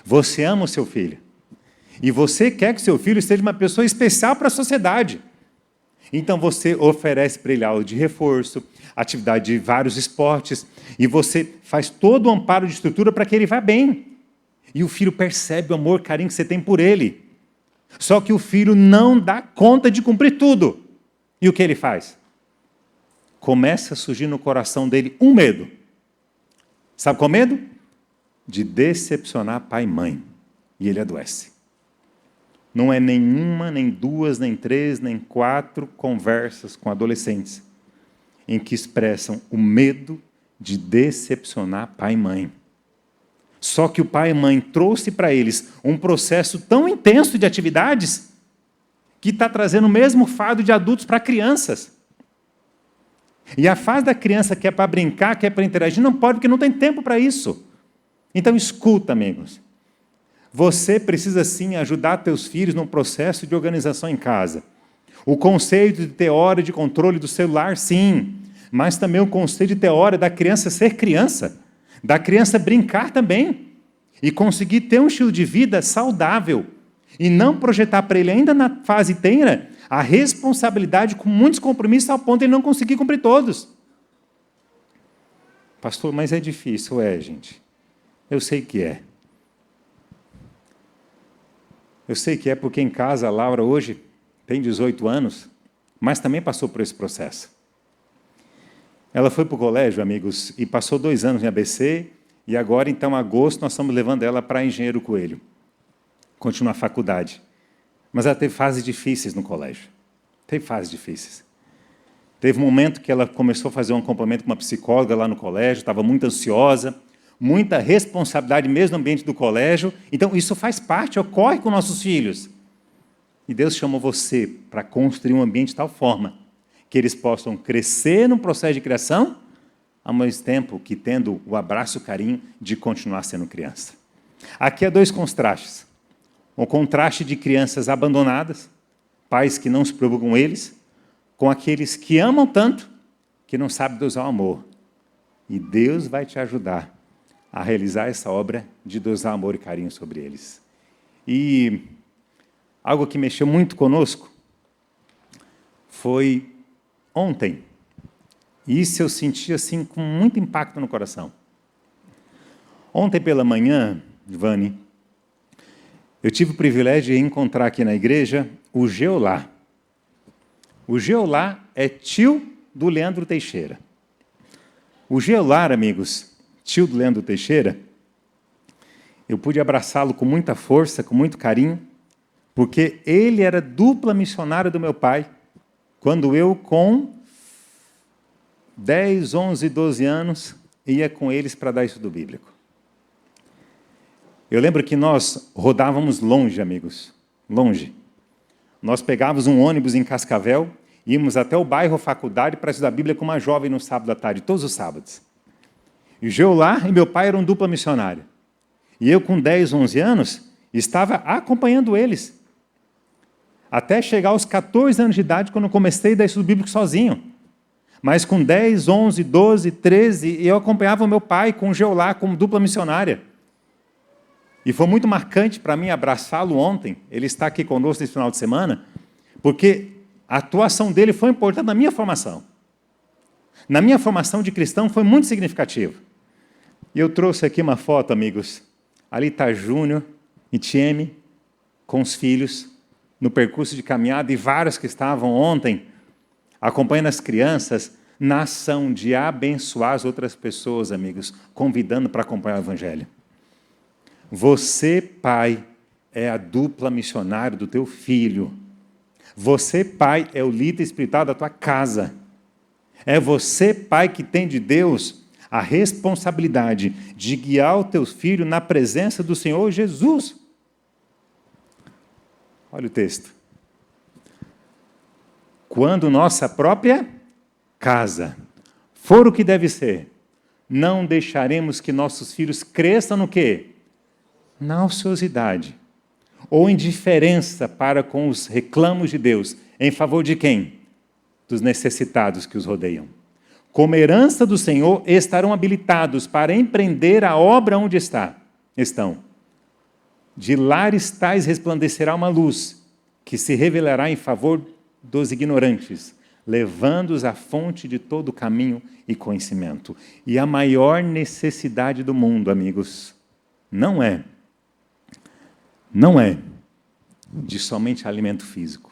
Você ama o seu filho. E você quer que seu filho seja uma pessoa especial para a sociedade. Então você oferece para ele aula de reforço, atividade de vários esportes, e você faz todo o amparo de estrutura para que ele vá bem. E o filho percebe o amor, carinho que você tem por ele. Só que o filho não dá conta de cumprir tudo. E o que ele faz? Começa a surgir no coração dele um medo. Sabe qual medo? De decepcionar pai e mãe. E ele adoece. Não é nenhuma, nem 2, nem 3, nem 4 conversas com adolescentes em que expressam o medo de decepcionar pai e mãe. Só que o pai e mãe trouxe para eles um processo tão intenso de atividades que está trazendo o mesmo fardo de adultos para crianças. E a fase da criança que é para brincar, que é para interagir, não pode porque não tem tempo para isso. Então escuta, amigos. Você precisa sim ajudar teus filhos num processo de organização em casa. O conceito de ter hora de controle do celular, sim. Mas também o conceito de ter hora da criança ser criança. Da criança brincar também. E conseguir ter um estilo de vida saudável. E não projetar para ele, ainda na fase tenra, a responsabilidade com muitos compromissos ao ponto de ele não conseguir cumprir todos. Pastor, mas é difícil. É, gente. Eu sei que é. Eu sei que é porque em casa a Laura hoje tem 18 anos, mas também passou por esse processo. Ela foi para o colégio, amigos, e passou 2 anos em ABC, e agora, então, em agosto, nós estamos levando ela para Engenheiro Coelho, continuar a faculdade. Mas ela teve fases difíceis no colégio. Teve fases difíceis. Teve um momento que ela começou a fazer um acompanhamento com uma psicóloga lá no colégio, estava muito ansiosa, muita responsabilidade mesmo no ambiente do colégio. Então, isso faz parte, ocorre com nossos filhos. E Deus chamou você para construir um ambiente de tal forma que eles possam crescer no processo de criação, ao mesmo tempo que tendo o abraço e o carinho de continuar sendo criança. Aqui há 2 contrastes. O contraste de crianças abandonadas, pais que não se preocupam com eles, com aqueles que amam tanto que não sabem dosar o amor. E Deus vai te ajudar a realizar essa obra de dosar amor e carinho sobre eles. E algo que mexeu muito conosco foi ontem. E isso eu senti assim com muito impacto no coração. Ontem pela manhã, Ivani, eu tive o privilégio de encontrar aqui na igreja o Geolá. O Geolá é tio do Leandro Teixeira. O Geolá, amigos, tio do Leandro Teixeira, eu pude abraçá-lo com muita força, com muito carinho, porque ele era dupla missionário do meu pai, quando eu, com 10, 11, 12 anos, ia com eles para dar estudo bíblico. Eu lembro que nós rodávamos longe, amigos, longe. Nós pegávamos um ônibus em Cascavel, íamos até o bairro Faculdade para estudar a Bíblia com uma jovem no sábado à tarde, todos os sábados. E o Geolá e meu pai eram dupla missionária. E eu, com 10, 11 anos, estava acompanhando eles. Até chegar aos 14 anos de idade, quando eu comecei a dar estudo bíblico sozinho. Mas com 10, 11, 12, 13, eu acompanhava o meu pai com o Geolá, como dupla missionária. E foi muito marcante para mim abraçá-lo ontem. Ele está aqui conosco nesse final de semana, porque a atuação dele foi importante na minha formação. Na minha formação de cristão foi muito significativa. E eu trouxe aqui uma foto, amigos. Ali está Júnior e Tieme com os filhos no percurso de caminhada, e vários que estavam ontem acompanhando as crianças na ação de abençoar as outras pessoas, amigos, convidando para acompanhar o Evangelho. Você, pai, é a dupla missionária do teu filho. Você, pai, é o líder espiritual da tua casa. É você, pai, que tem de Deus a responsabilidade de guiar o teu filho na presença do Senhor Jesus. Olha o texto. Quando nossa própria casa for o que deve ser, não deixaremos que nossos filhos cresçam no quê? Na ociosidade, ou indiferença para com os reclamos de Deus, em favor de quem? Dos necessitados que os rodeiam. Como herança do Senhor, estarão habilitados para empreender a obra onde estão. De lares tais resplandecerá uma luz, que se revelará em favor dos ignorantes, levando-os à fonte de todo caminho e conhecimento. E a maior necessidade do mundo, amigos, não é de somente alimento físico,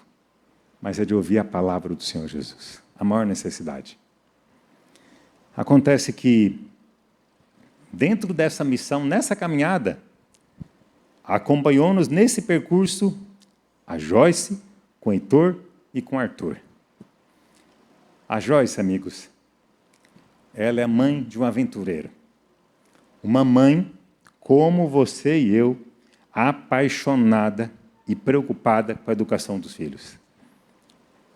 mas é de ouvir a palavra do Senhor Jesus. A maior necessidade. Acontece que, dentro dessa missão, nessa caminhada, acompanhou-nos nesse percurso a Joyce, com o Heitor e com o Arthur. A Joyce, amigos, ela é a mãe de um aventureiro. Uma mãe como você e eu, apaixonada e preocupada com a educação dos filhos.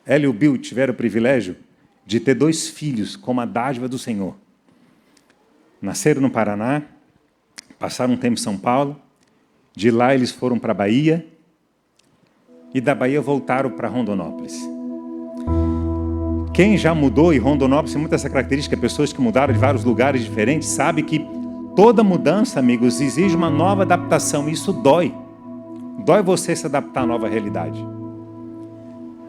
Ela e o Bill tiveram o privilégio de ter 2 filhos como a dádiva do Senhor. Nasceram no Paraná, passaram um tempo em São Paulo, de lá eles foram para a Bahia, e da Bahia voltaram para Rondonópolis. Quem já mudou, e Rondonópolis tem muita essa característica, pessoas que mudaram de vários lugares diferentes, sabe que toda mudança, amigos, exige uma nova adaptação, e isso dói. Dói você se adaptar à nova realidade.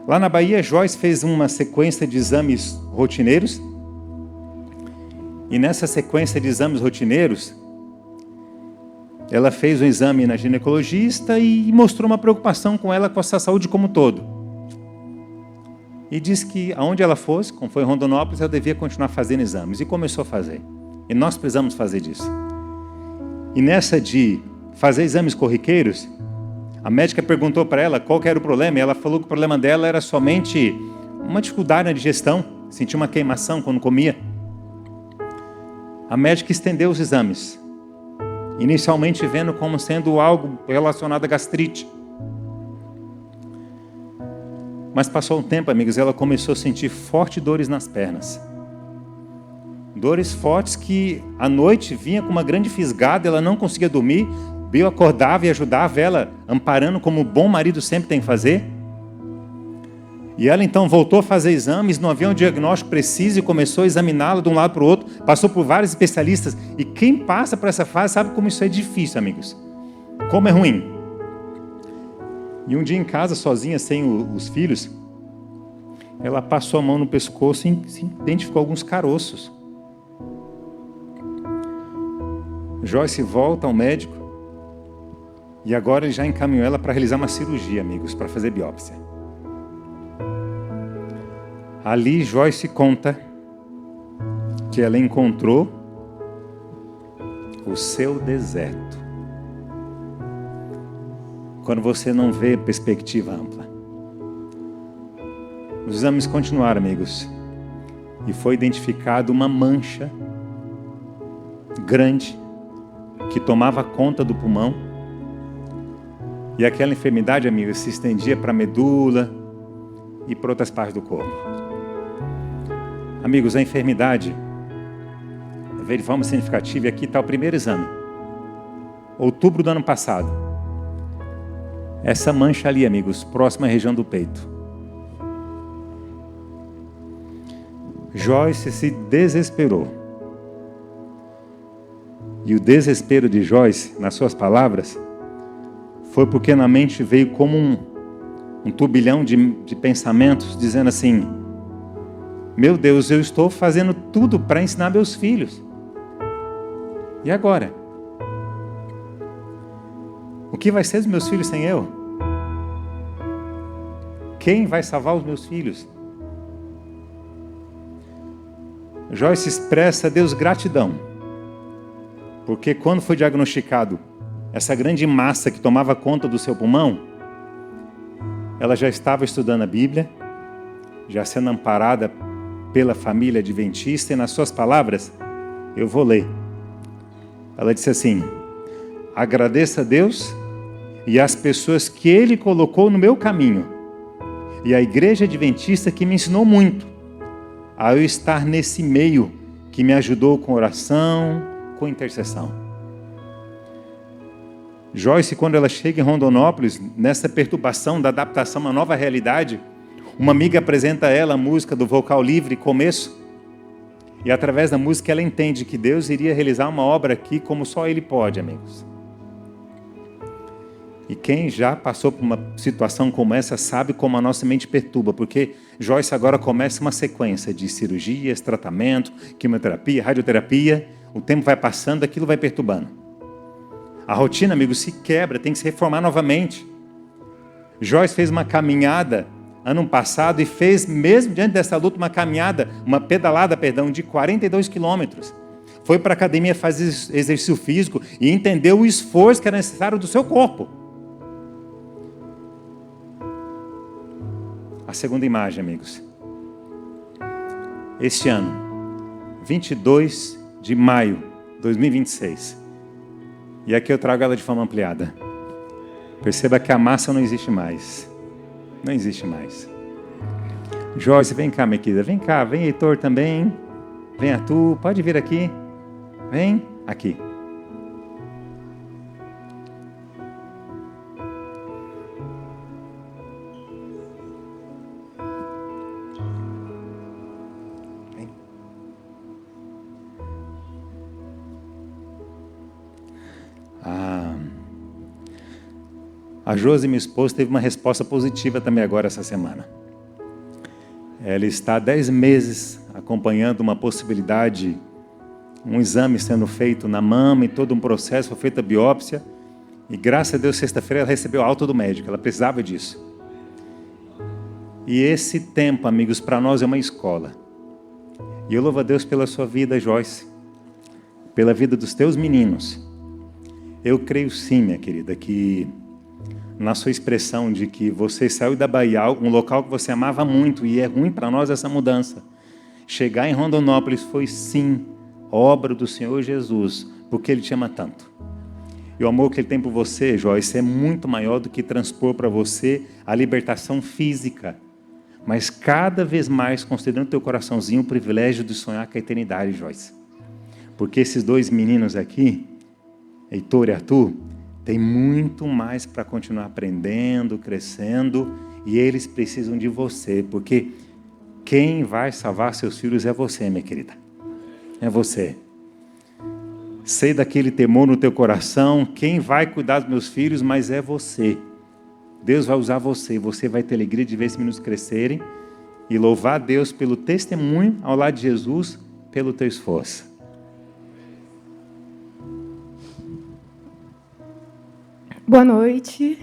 Lá na Bahia, Joyce fez uma sequência de exames rotineiros. E nessa sequência de exames rotineiros, ela fez um exame na ginecologista e mostrou uma preocupação com ela, com a sua saúde como um todo. E disse que aonde ela fosse, como foi em Rondonópolis, ela devia continuar fazendo exames. E começou a fazer. E nós precisamos fazer disso. E nessa de fazer exames corriqueiros, a médica perguntou para ela qual que era o problema, e ela falou que o problema dela era somente uma dificuldade na digestão, sentia uma queimação quando comia. A médica estendeu os exames, inicialmente vendo como sendo algo relacionado à gastrite. Mas passou um tempo, amigos, ela começou a sentir fortes dores nas pernas. Dores fortes que à noite vinha com uma grande fisgada, ela não conseguia dormir. Bill acordava e ajudava ela, amparando como o bom marido sempre tem que fazer. E ela então voltou a fazer exames, não havia um diagnóstico preciso e começou a examiná-la de um lado para o outro, passou por vários especialistas. E quem passa por essa fase sabe como isso é difícil, amigos. Como é ruim. E um dia em casa, sozinha, sem os filhos, ela passou a mão no pescoço e se identificou alguns caroços. Joyce volta ao médico e agora ele já encaminhou ela para realizar uma cirurgia, amigos, para fazer biópsia. Ali Joyce conta que ela encontrou o seu deserto. Quando você não vê perspectiva ampla. Os exames continuaram, amigos, e foi identificada uma mancha grande que tomava conta do pulmão, e aquela enfermidade, amigos, se estendia para a medula e para outras partes do corpo. Amigos, a enfermidade veio de forma significativa, e aqui está o primeiro exame. Outubro do ano passado. Essa mancha ali, amigos, próxima à região do peito. Joyce se desesperou. E o desespero de Joyce, nas suas palavras, foi porque na mente veio como um turbilhão de pensamentos, dizendo assim: meu Deus, eu estou fazendo tudo para ensinar meus filhos. E agora? O que vai ser dos meus filhos sem eu? Quem vai salvar os meus filhos? Joyce expressa a Deus gratidão, porque quando foi diagnosticado essa grande massa que tomava conta do seu pulmão, ela já estava estudando a Bíblia, já sendo amparada pela família adventista, e nas suas palavras, eu vou ler. Ela disse assim: agradeço a Deus e as pessoas que Ele colocou no meu caminho, e a igreja adventista que me ensinou muito a eu estar nesse meio, que me ajudou com oração, com intercessão. Joyce, quando ela chega em Rondonópolis, nessa perturbação da adaptação a uma nova realidade, uma amiga apresenta a ela a música do Vocal Livre, Começo, e através da música ela entende que Deus iria realizar uma obra aqui como só Ele pode, amigos. E quem já passou por uma situação como essa sabe como a nossa mente perturba, porque Joyce agora começa uma sequência de cirurgias, tratamento, quimioterapia, radioterapia. O tempo vai passando, aquilo vai perturbando. A rotina, amigos, se quebra, tem que se reformar novamente. Joyce fez uma caminhada ano passado e fez, mesmo diante dessa luta, uma pedalada de 42 quilômetros. Foi para a academia fazer exercício físico e entendeu o esforço que era necessário do seu corpo. A segunda imagem, amigos. Este ano, 22 de maio de 2026. E aqui eu trago ela de forma ampliada. Perceba que a massa não existe mais. Não existe mais. Joyce, vem cá, minha querida. Vem cá, vem Heitor também. Vem Arthur, pode vir aqui. Vem aqui. A Josi, minha esposa, teve uma resposta positiva também agora essa semana. Ela está há 10 meses acompanhando uma possibilidade, um exame sendo feito na mama e todo um processo, foi feita a biópsia. E graças a Deus, sexta-feira ela recebeu a alta do médico, ela precisava disso. E esse tempo, amigos, para nós é uma escola. E eu louvo a Deus pela sua vida, Joyce, pela vida dos teus meninos. Eu creio sim, minha querida, que na sua expressão de que você saiu da Bahia, um local que você amava muito, e é ruim para nós essa mudança. Chegar em Rondonópolis foi sim obra do Senhor Jesus, porque Ele te ama tanto. E o amor que Ele tem por você, Joyce, é muito maior do que transpor para você a libertação física, mas cada vez mais considerando no teu coraçãozinho o privilégio de sonhar com a eternidade, Joyce. Porque esses dois meninos aqui, Heitor e Arthur, tem muito mais para continuar aprendendo, crescendo, e eles precisam de você, porque quem vai salvar seus filhos é você, minha querida. É você. Sei daquele temor no teu coração, quem vai cuidar dos meus filhos, mas é você. Deus vai usar você, você vai ter alegria de ver esses meninos crescerem, e louvar a Deus pelo testemunho ao lado de Jesus, pelo teu esforço. Boa noite.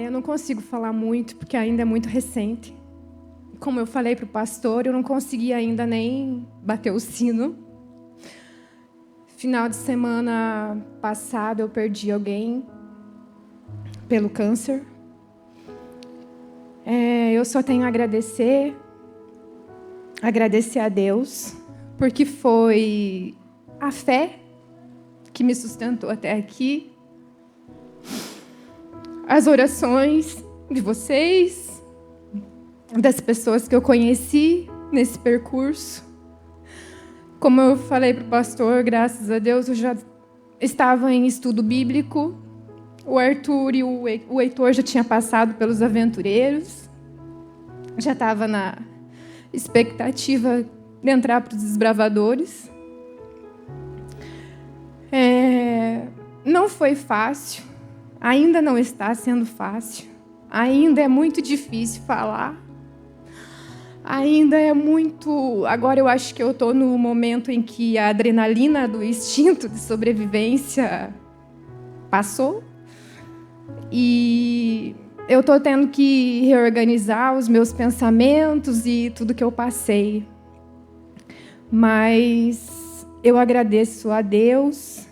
Eu não consigo falar muito, porque ainda é muito recente. Como eu falei para o pastor, eu não consegui ainda nem bater o sino. Final de semana passado, eu perdi alguém pelo câncer. Eu só tenho a agradecer a Deus, porque foi a fé que me sustentou até aqui. As orações de vocês, das pessoas que eu conheci nesse percurso. Como eu falei para o pastor, graças a Deus, eu já estava em estudo bíblico. O Arthur e o Heitor já tinham passado pelos aventureiros. Já estava na expectativa de entrar para os desbravadores. Não foi fácil. Ainda não está sendo fácil. Ainda é muito difícil falar. Ainda é muito... Agora eu acho que eu estou no momento em que a adrenalina do instinto de sobrevivência passou. E eu estou tendo que reorganizar os meus pensamentos e tudo que eu passei. Mas eu agradeço a Deus.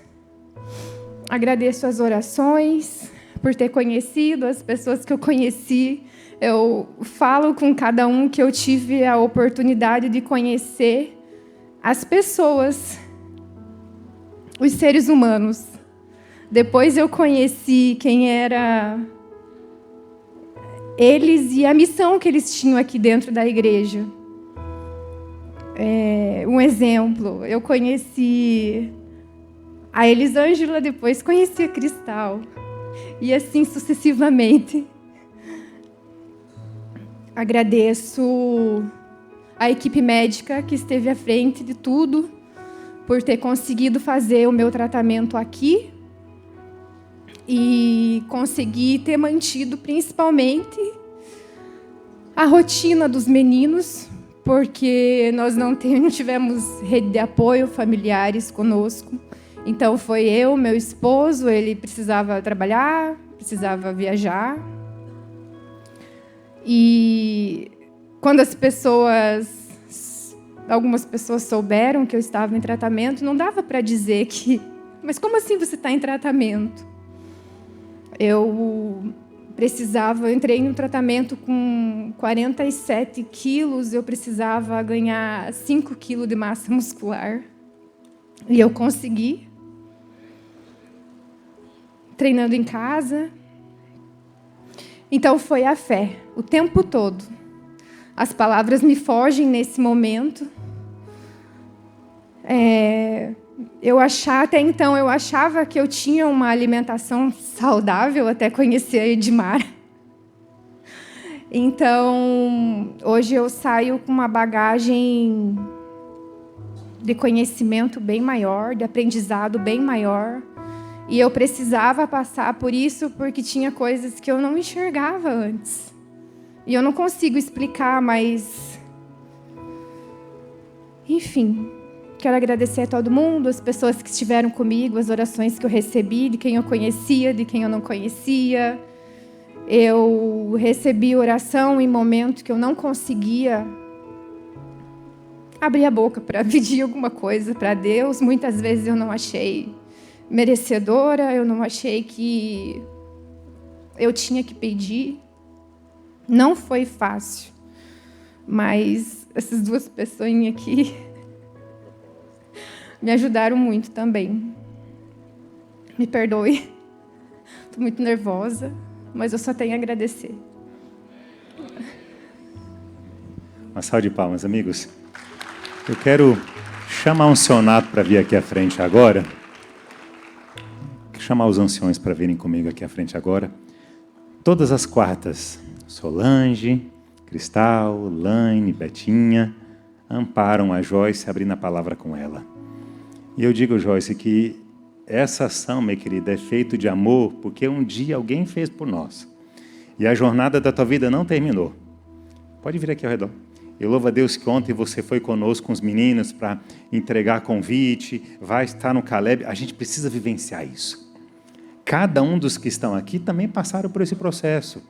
Agradeço as orações, por ter conhecido as pessoas que eu conheci. Eu falo com cada um que eu tive a oportunidade de conhecer as pessoas, os seres humanos. Depois eu conheci quem era eles e a missão que eles tinham aqui dentro da igreja. Um exemplo, eu conheci a Elisângela, depois conheci a Cristal. E assim sucessivamente. Agradeço a equipe médica que esteve à frente de tudo, por ter conseguido fazer o meu tratamento aqui e conseguir ter mantido principalmente a rotina dos meninos, porque nós não tivemos rede de apoio, familiares conosco. Então foi eu, meu esposo, ele precisava trabalhar, precisava viajar. E quando algumas pessoas souberam que eu estava em tratamento, não dava para dizer que... Mas como assim você está em tratamento? Eu entrei no tratamento com 47 quilos, eu precisava ganhar 5 quilos de massa muscular. E eu consegui. Treinando em casa. Então foi a fé, o tempo todo. As palavras me fogem nesse momento. Até então eu achava que eu tinha uma alimentação saudável, até conhecer a Edmar. Então, hoje eu saio com uma bagagem de conhecimento bem maior, de aprendizado bem maior. E eu precisava passar por isso porque tinha coisas que eu não enxergava antes. E eu não consigo explicar, mas... Enfim, quero agradecer a todo mundo, as pessoas que estiveram comigo, as orações que eu recebi, de quem eu conhecia, de quem eu não conhecia. Eu recebi oração em momentos que eu não conseguia abrir a boca para pedir alguma coisa para Deus. Muitas vezes eu não achei merecedora, eu não achei que eu tinha que pedir. Não foi fácil, mas essas duas pessoinhas aqui me ajudaram muito também. Me perdoe, estou muito nervosa, mas eu só tenho a agradecer. Uma salva de palmas, amigos. Eu quero chamar um sionato para vir aqui à frente agora. Chamar os anciões para virem comigo aqui à frente agora. Todas as quartas, Solange, Cristal, Laine, Betinha, amparam a Joyce abrindo a palavra com ela. E eu digo, Joyce, que essa ação, minha querida, é feita de amor porque um dia alguém fez por nós. E a jornada da tua vida não terminou. Pode vir aqui ao redor. Eu louvo a Deus que ontem você foi conosco com os meninos para entregar convite, vai estar no Caleb. A gente precisa vivenciar isso. Cada um dos que estão aqui também passaram por esse processo.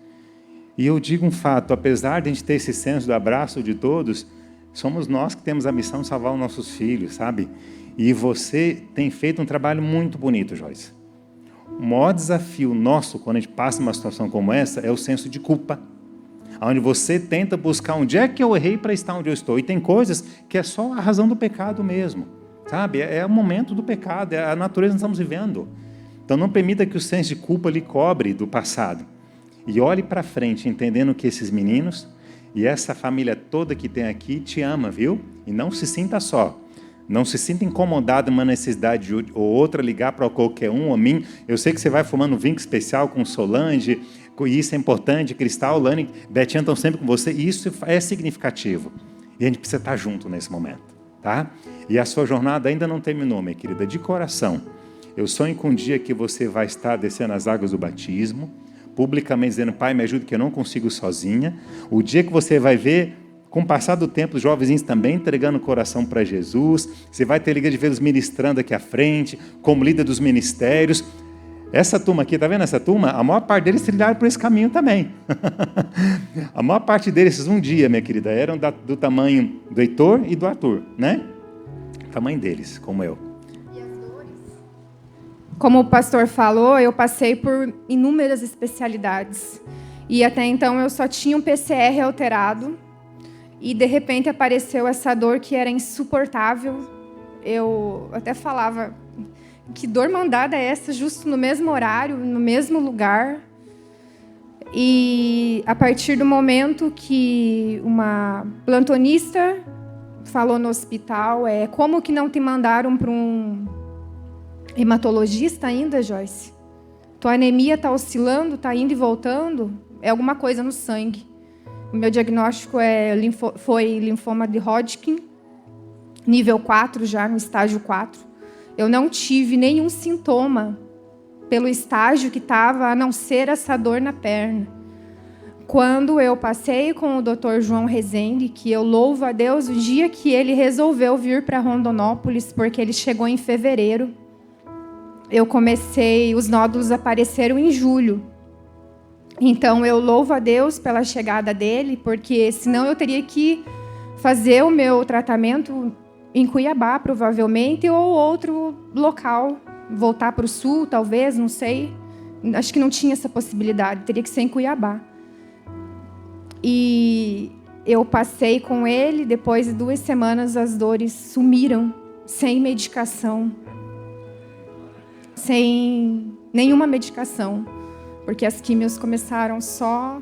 E eu digo um fato, apesar de a gente ter esse senso do abraço de todos, somos nós que temos a missão de salvar os nossos filhos, sabe? E você tem feito um trabalho muito bonito, Joyce. O maior desafio nosso, quando a gente passa uma situação como essa, é o senso de culpa. Onde você tenta buscar onde é que eu errei para estar onde eu estou. E tem coisas que é só a razão do pecado mesmo, sabe? É o momento do pecado, é a natureza que nós estamos vivendo. Então não permita que o senso de culpa lhe cobre do passado. E olhe para frente, entendendo que esses meninos e essa família toda que tem aqui te ama, viu? E não se sinta só. Não se sinta incomodado em uma necessidade ou outra ligar para qualquer um, a mim. Eu sei que você vai formando um vínculo especial com Solange, e isso é importante, Cristal, Lani, Betinha estão sempre com você, e isso é significativo. E a gente precisa estar junto nesse momento, tá? E a sua jornada ainda não terminou, minha querida, de coração. Eu sonho com um dia que você vai estar descendo as águas do batismo, publicamente dizendo, Pai, me ajude que eu não consigo sozinha. O dia que você vai ver, com o passar do tempo, os jovenzinhos também entregando o coração para Jesus. Você vai ter alegria de vê-los ministrando aqui à frente, como líder dos ministérios. Essa turma aqui, tá vendo essa turma? A maior parte deles trilharam por esse caminho também. A maior parte deles, um dia, minha querida, eram do tamanho do Heitor e do Arthur, né? O tamanho deles, como eu. Como o pastor falou, eu passei por inúmeras especialidades. E até então eu só tinha um PCR alterado. E de repente apareceu essa dor que era insuportável. Eu até falava, que dor mandada é essa, justo no mesmo horário, no mesmo lugar? E a partir do momento que uma plantonista falou no hospital, como que não te mandaram para um hematologista ainda, Joyce? Tua anemia está oscilando, está indo e voltando, é alguma coisa no sangue. O meu diagnóstico foi linfoma de Hodgkin, nível 4 já, no estágio 4. Eu não tive nenhum sintoma pelo estágio que estava, a não ser essa dor na perna. Quando eu passei com o Dr. João Rezende, que eu louvo a Deus o dia que ele resolveu vir para Rondonópolis, porque ele chegou em fevereiro, os nódulos apareceram em julho. Então, eu louvo a Deus pela chegada dele, porque senão eu teria que fazer o meu tratamento em Cuiabá, provavelmente, ou outro local. Voltar para o sul, talvez, não sei. Acho que não tinha essa possibilidade, teria que ser em Cuiabá. E eu passei com ele, depois de 2 semanas as dores sumiram, sem medicação. Sem nenhuma medicação. Porque as químios começaram só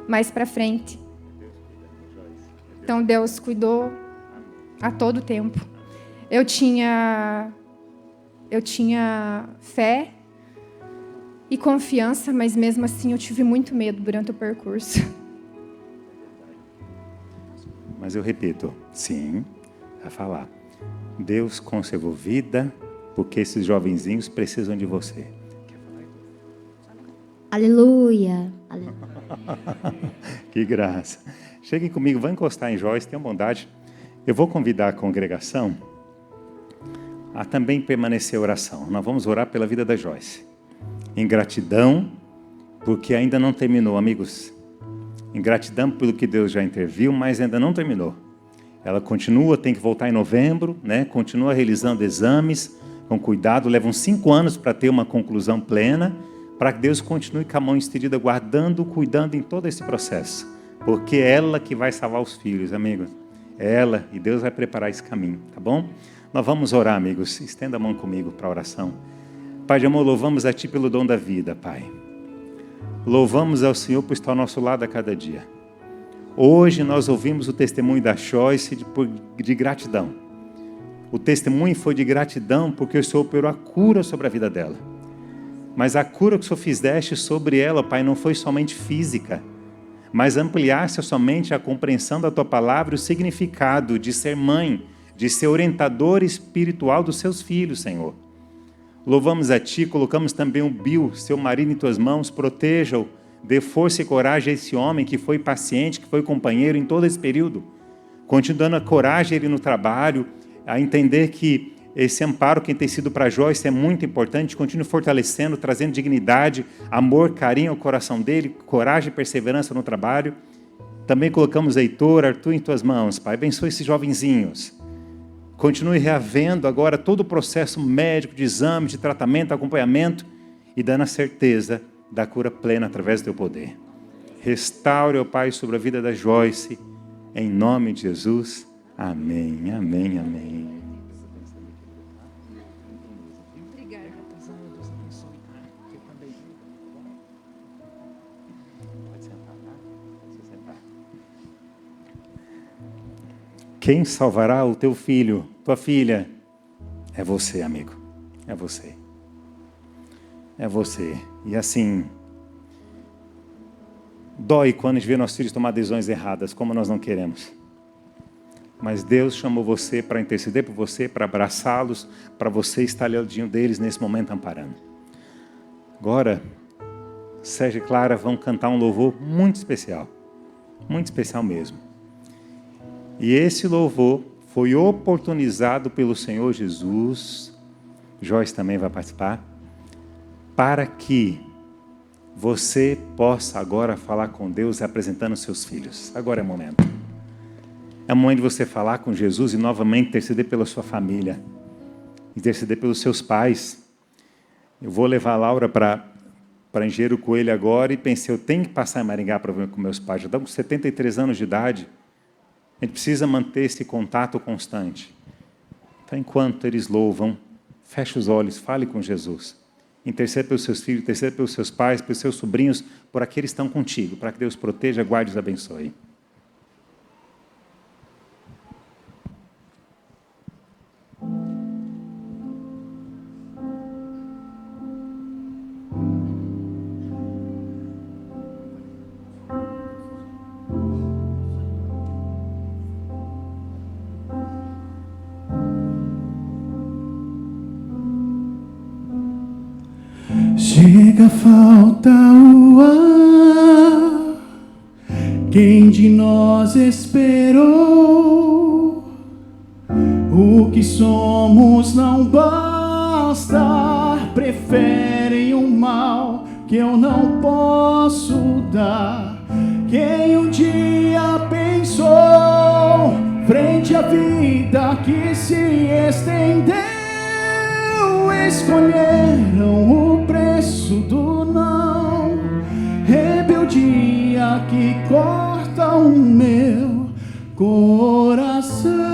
mais para frente. Então, Deus cuidou a todo tempo. Eu tinha fé e confiança, mas mesmo assim eu tive muito medo durante o percurso. Mas eu repito, sim, a falar. Deus conservou vida, porque esses jovenzinhos precisam de você. Aleluia. Que graça. Cheguem comigo, vão encostar em Joyce, tenham bondade. Eu vou convidar a congregação a também permanecer em oração. Nós vamos orar pela vida da Joyce. Em gratidão, porque ainda não terminou, amigos. Em gratidão pelo que Deus já interviu, mas ainda não terminou. Ela continua, tem que voltar em novembro, né? Continua realizando exames com cuidado. Levam 5 anos para ter uma conclusão plena, para que Deus continue com a mão estendida, guardando, cuidando em todo esse processo. Porque é ela que vai salvar os filhos, amigos. É ela, e Deus vai preparar esse caminho, tá bom? Nós vamos orar, amigos. Estenda a mão comigo para a oração. Pai de amor, louvamos a Ti pelo dom da vida, Pai. Louvamos ao Senhor por estar ao nosso lado a cada dia. Hoje nós ouvimos o testemunho da Joyce de gratidão. O testemunho foi de gratidão porque o Senhor operou a cura sobre a vida dela. Mas a cura que o Senhor fizeste sobre ela, Pai, não foi somente física, mas ampliasse somente a compreensão da Tua palavra e o significado de ser mãe, de ser orientadora espiritual dos seus filhos, Senhor. Louvamos a Ti, colocamos também o Bill, seu marido, em Tuas mãos, proteja-o Dê força e coragem a esse homem que foi paciente, que foi companheiro em todo esse período. Continue dando a coragem a ele no trabalho, a entender que esse amparo que tem sido para Joyce é muito importante. Continue fortalecendo, trazendo dignidade, amor, carinho ao coração dele, coragem e perseverança no trabalho. Também colocamos Heitor, Arthur em tuas mãos, Pai. Abençoe esses jovenzinhos. Continue reavendo agora todo o processo médico, de exame, de tratamento, acompanhamento e dando a certeza da cura plena através do teu poder. Restaure, ó Pai, sobre a vida da Joyce, em nome de Jesus. Amém, amém, amém. Quem salvará o teu filho, tua filha? É você, amigo. É você. É você. E assim, dói quando a gente vê nossos filhos tomar decisões erradas, como nós não queremos. Mas Deus chamou você para interceder por você, para abraçá-los, para você estar ali ao ladinho deles nesse momento amparando. Agora, Sérgio e Clara vão cantar um louvor muito especial mesmo. E esse louvor foi oportunizado pelo Senhor Jesus, Joyce também vai participar, para que você possa agora falar com Deus apresentando seus filhos. Agora é o momento. É o momento de você falar com Jesus e novamente interceder pela sua família, interceder pelos seus pais. Eu vou levar a Laura para Engenheiro Coelho agora e pensei, eu tenho que passar em Maringá para ver com meus pais. Já estão com 73 anos de idade. A gente precisa manter esse contato constante. Então, enquanto eles louvam, feche os olhos, fale com Jesus. Interceda pelos seus filhos, interceda pelos seus pais, pelos seus sobrinhos, por aqueles que estão contigo, para que Deus proteja, guarde e os abençoe. Chega, falta o ar. Quem de nós esperou? O que somos não basta. Preferem o mal que eu não posso dar. Quem um dia pensou frente à vida que se estendeu, escolheram o preço do não, rebeldia que corta o meu coração.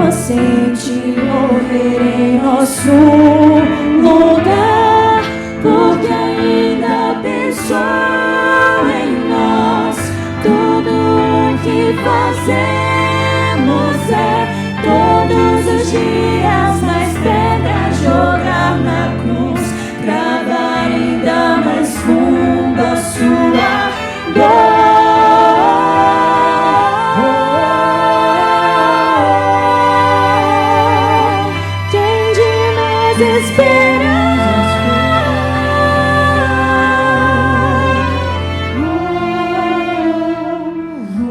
inocente morrer em nosso lugar. porque ainda pensou em nós. Tudo o que fazemos é todos os dias mais pedras jogar na cruz, gravar ainda mais fundo a sua dor. Quem de nós espera?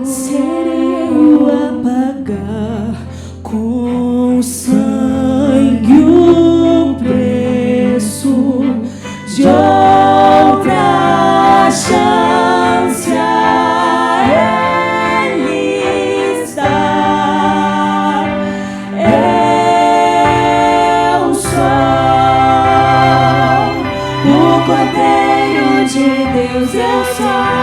Serei eu a pagar com sangue o preço de outra chance a Ele está. Eu sou o Cordeiro de Deus, eu sou.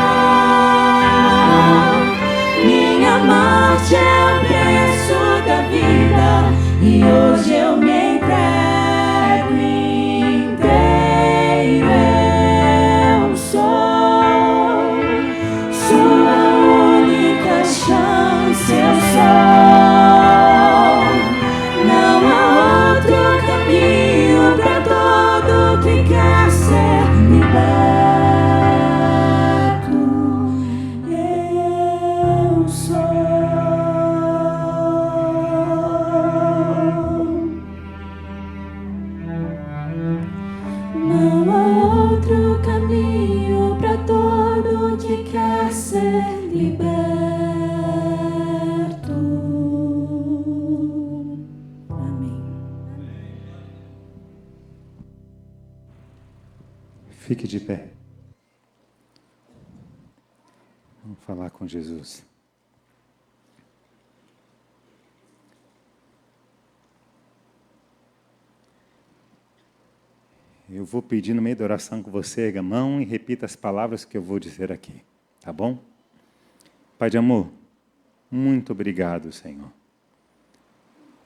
Minha morte é o preço da vida e hoje eu me entrego inteiro. Eu sou sua única chance, eu sou. Não há outro caminho para todo que quer ser liberto. Eu sou. Não há outro caminho para todo que quer ser liberto. Amém. Fique de pé. Vamos falar com Jesus. Eu vou pedir no meio da oração que você erga a mão e repita as palavras que eu vou dizer aqui, tá bom? Pai de amor, muito obrigado, Senhor.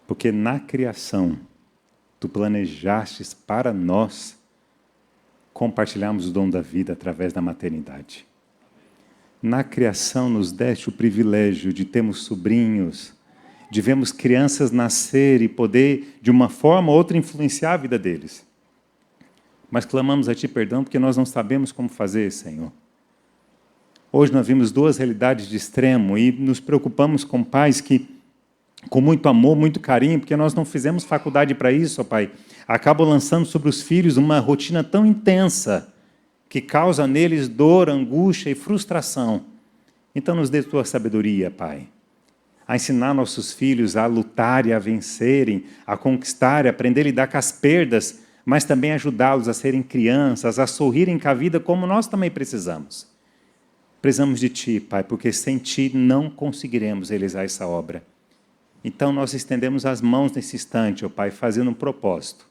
Porque na criação, Tu planejastes para nós compartilharmos o dom da vida através da maternidade. Na criação nos deste o privilégio de termos sobrinhos, de vermos crianças nascer e poder, de uma forma ou outra, influenciar a vida deles. Mas clamamos a Ti perdão porque nós não sabemos como fazer, Senhor. Hoje nós vimos duas realidades de extremo e nos preocupamos com pais que, com muito amor, muito carinho, porque nós não fizemos faculdade para isso, ó Pai, acabam lançando sobre os filhos uma rotina tão intensa que causa neles dor, angústia e frustração. Então nos dê Tua sabedoria, Pai, a ensinar nossos filhos a lutar e a vencerem, a conquistar, a aprender a lidar com as perdas, mas também ajudá-los a serem crianças, a sorrirem com a vida como nós também precisamos. Precisamos de Ti, Pai, porque sem Ti não conseguiremos realizar essa obra. Então nós estendemos as mãos nesse instante, ó Pai, fazendo um propósito.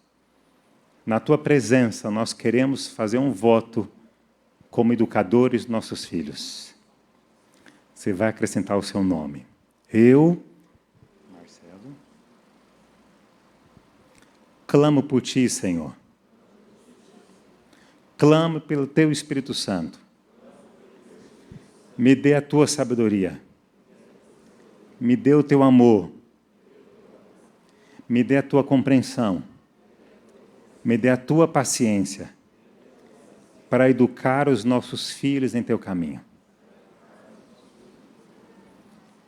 Na Tua presença nós queremos fazer um voto como educadores dos nossos filhos. Você vai acrescentar o seu nome. Eu, Marcelo, clamo por Ti, Senhor. Clamo pelo Teu Espírito Santo. Me dê a Tua sabedoria. Me dê o Teu amor. Me dê a Tua compreensão. Me dê a Tua paciência para educar os nossos filhos em Teu caminho.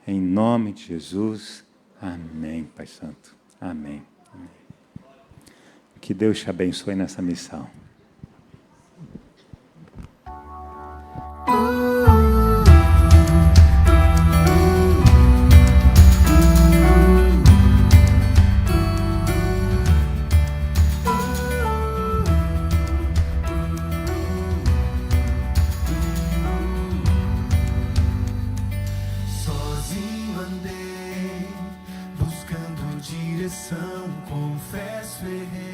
Em nome de Jesus, amém, Pai Santo. Amém. Amém. Que Deus te abençoe nessa missão. Sozinho andei, buscando direção, confesso errei.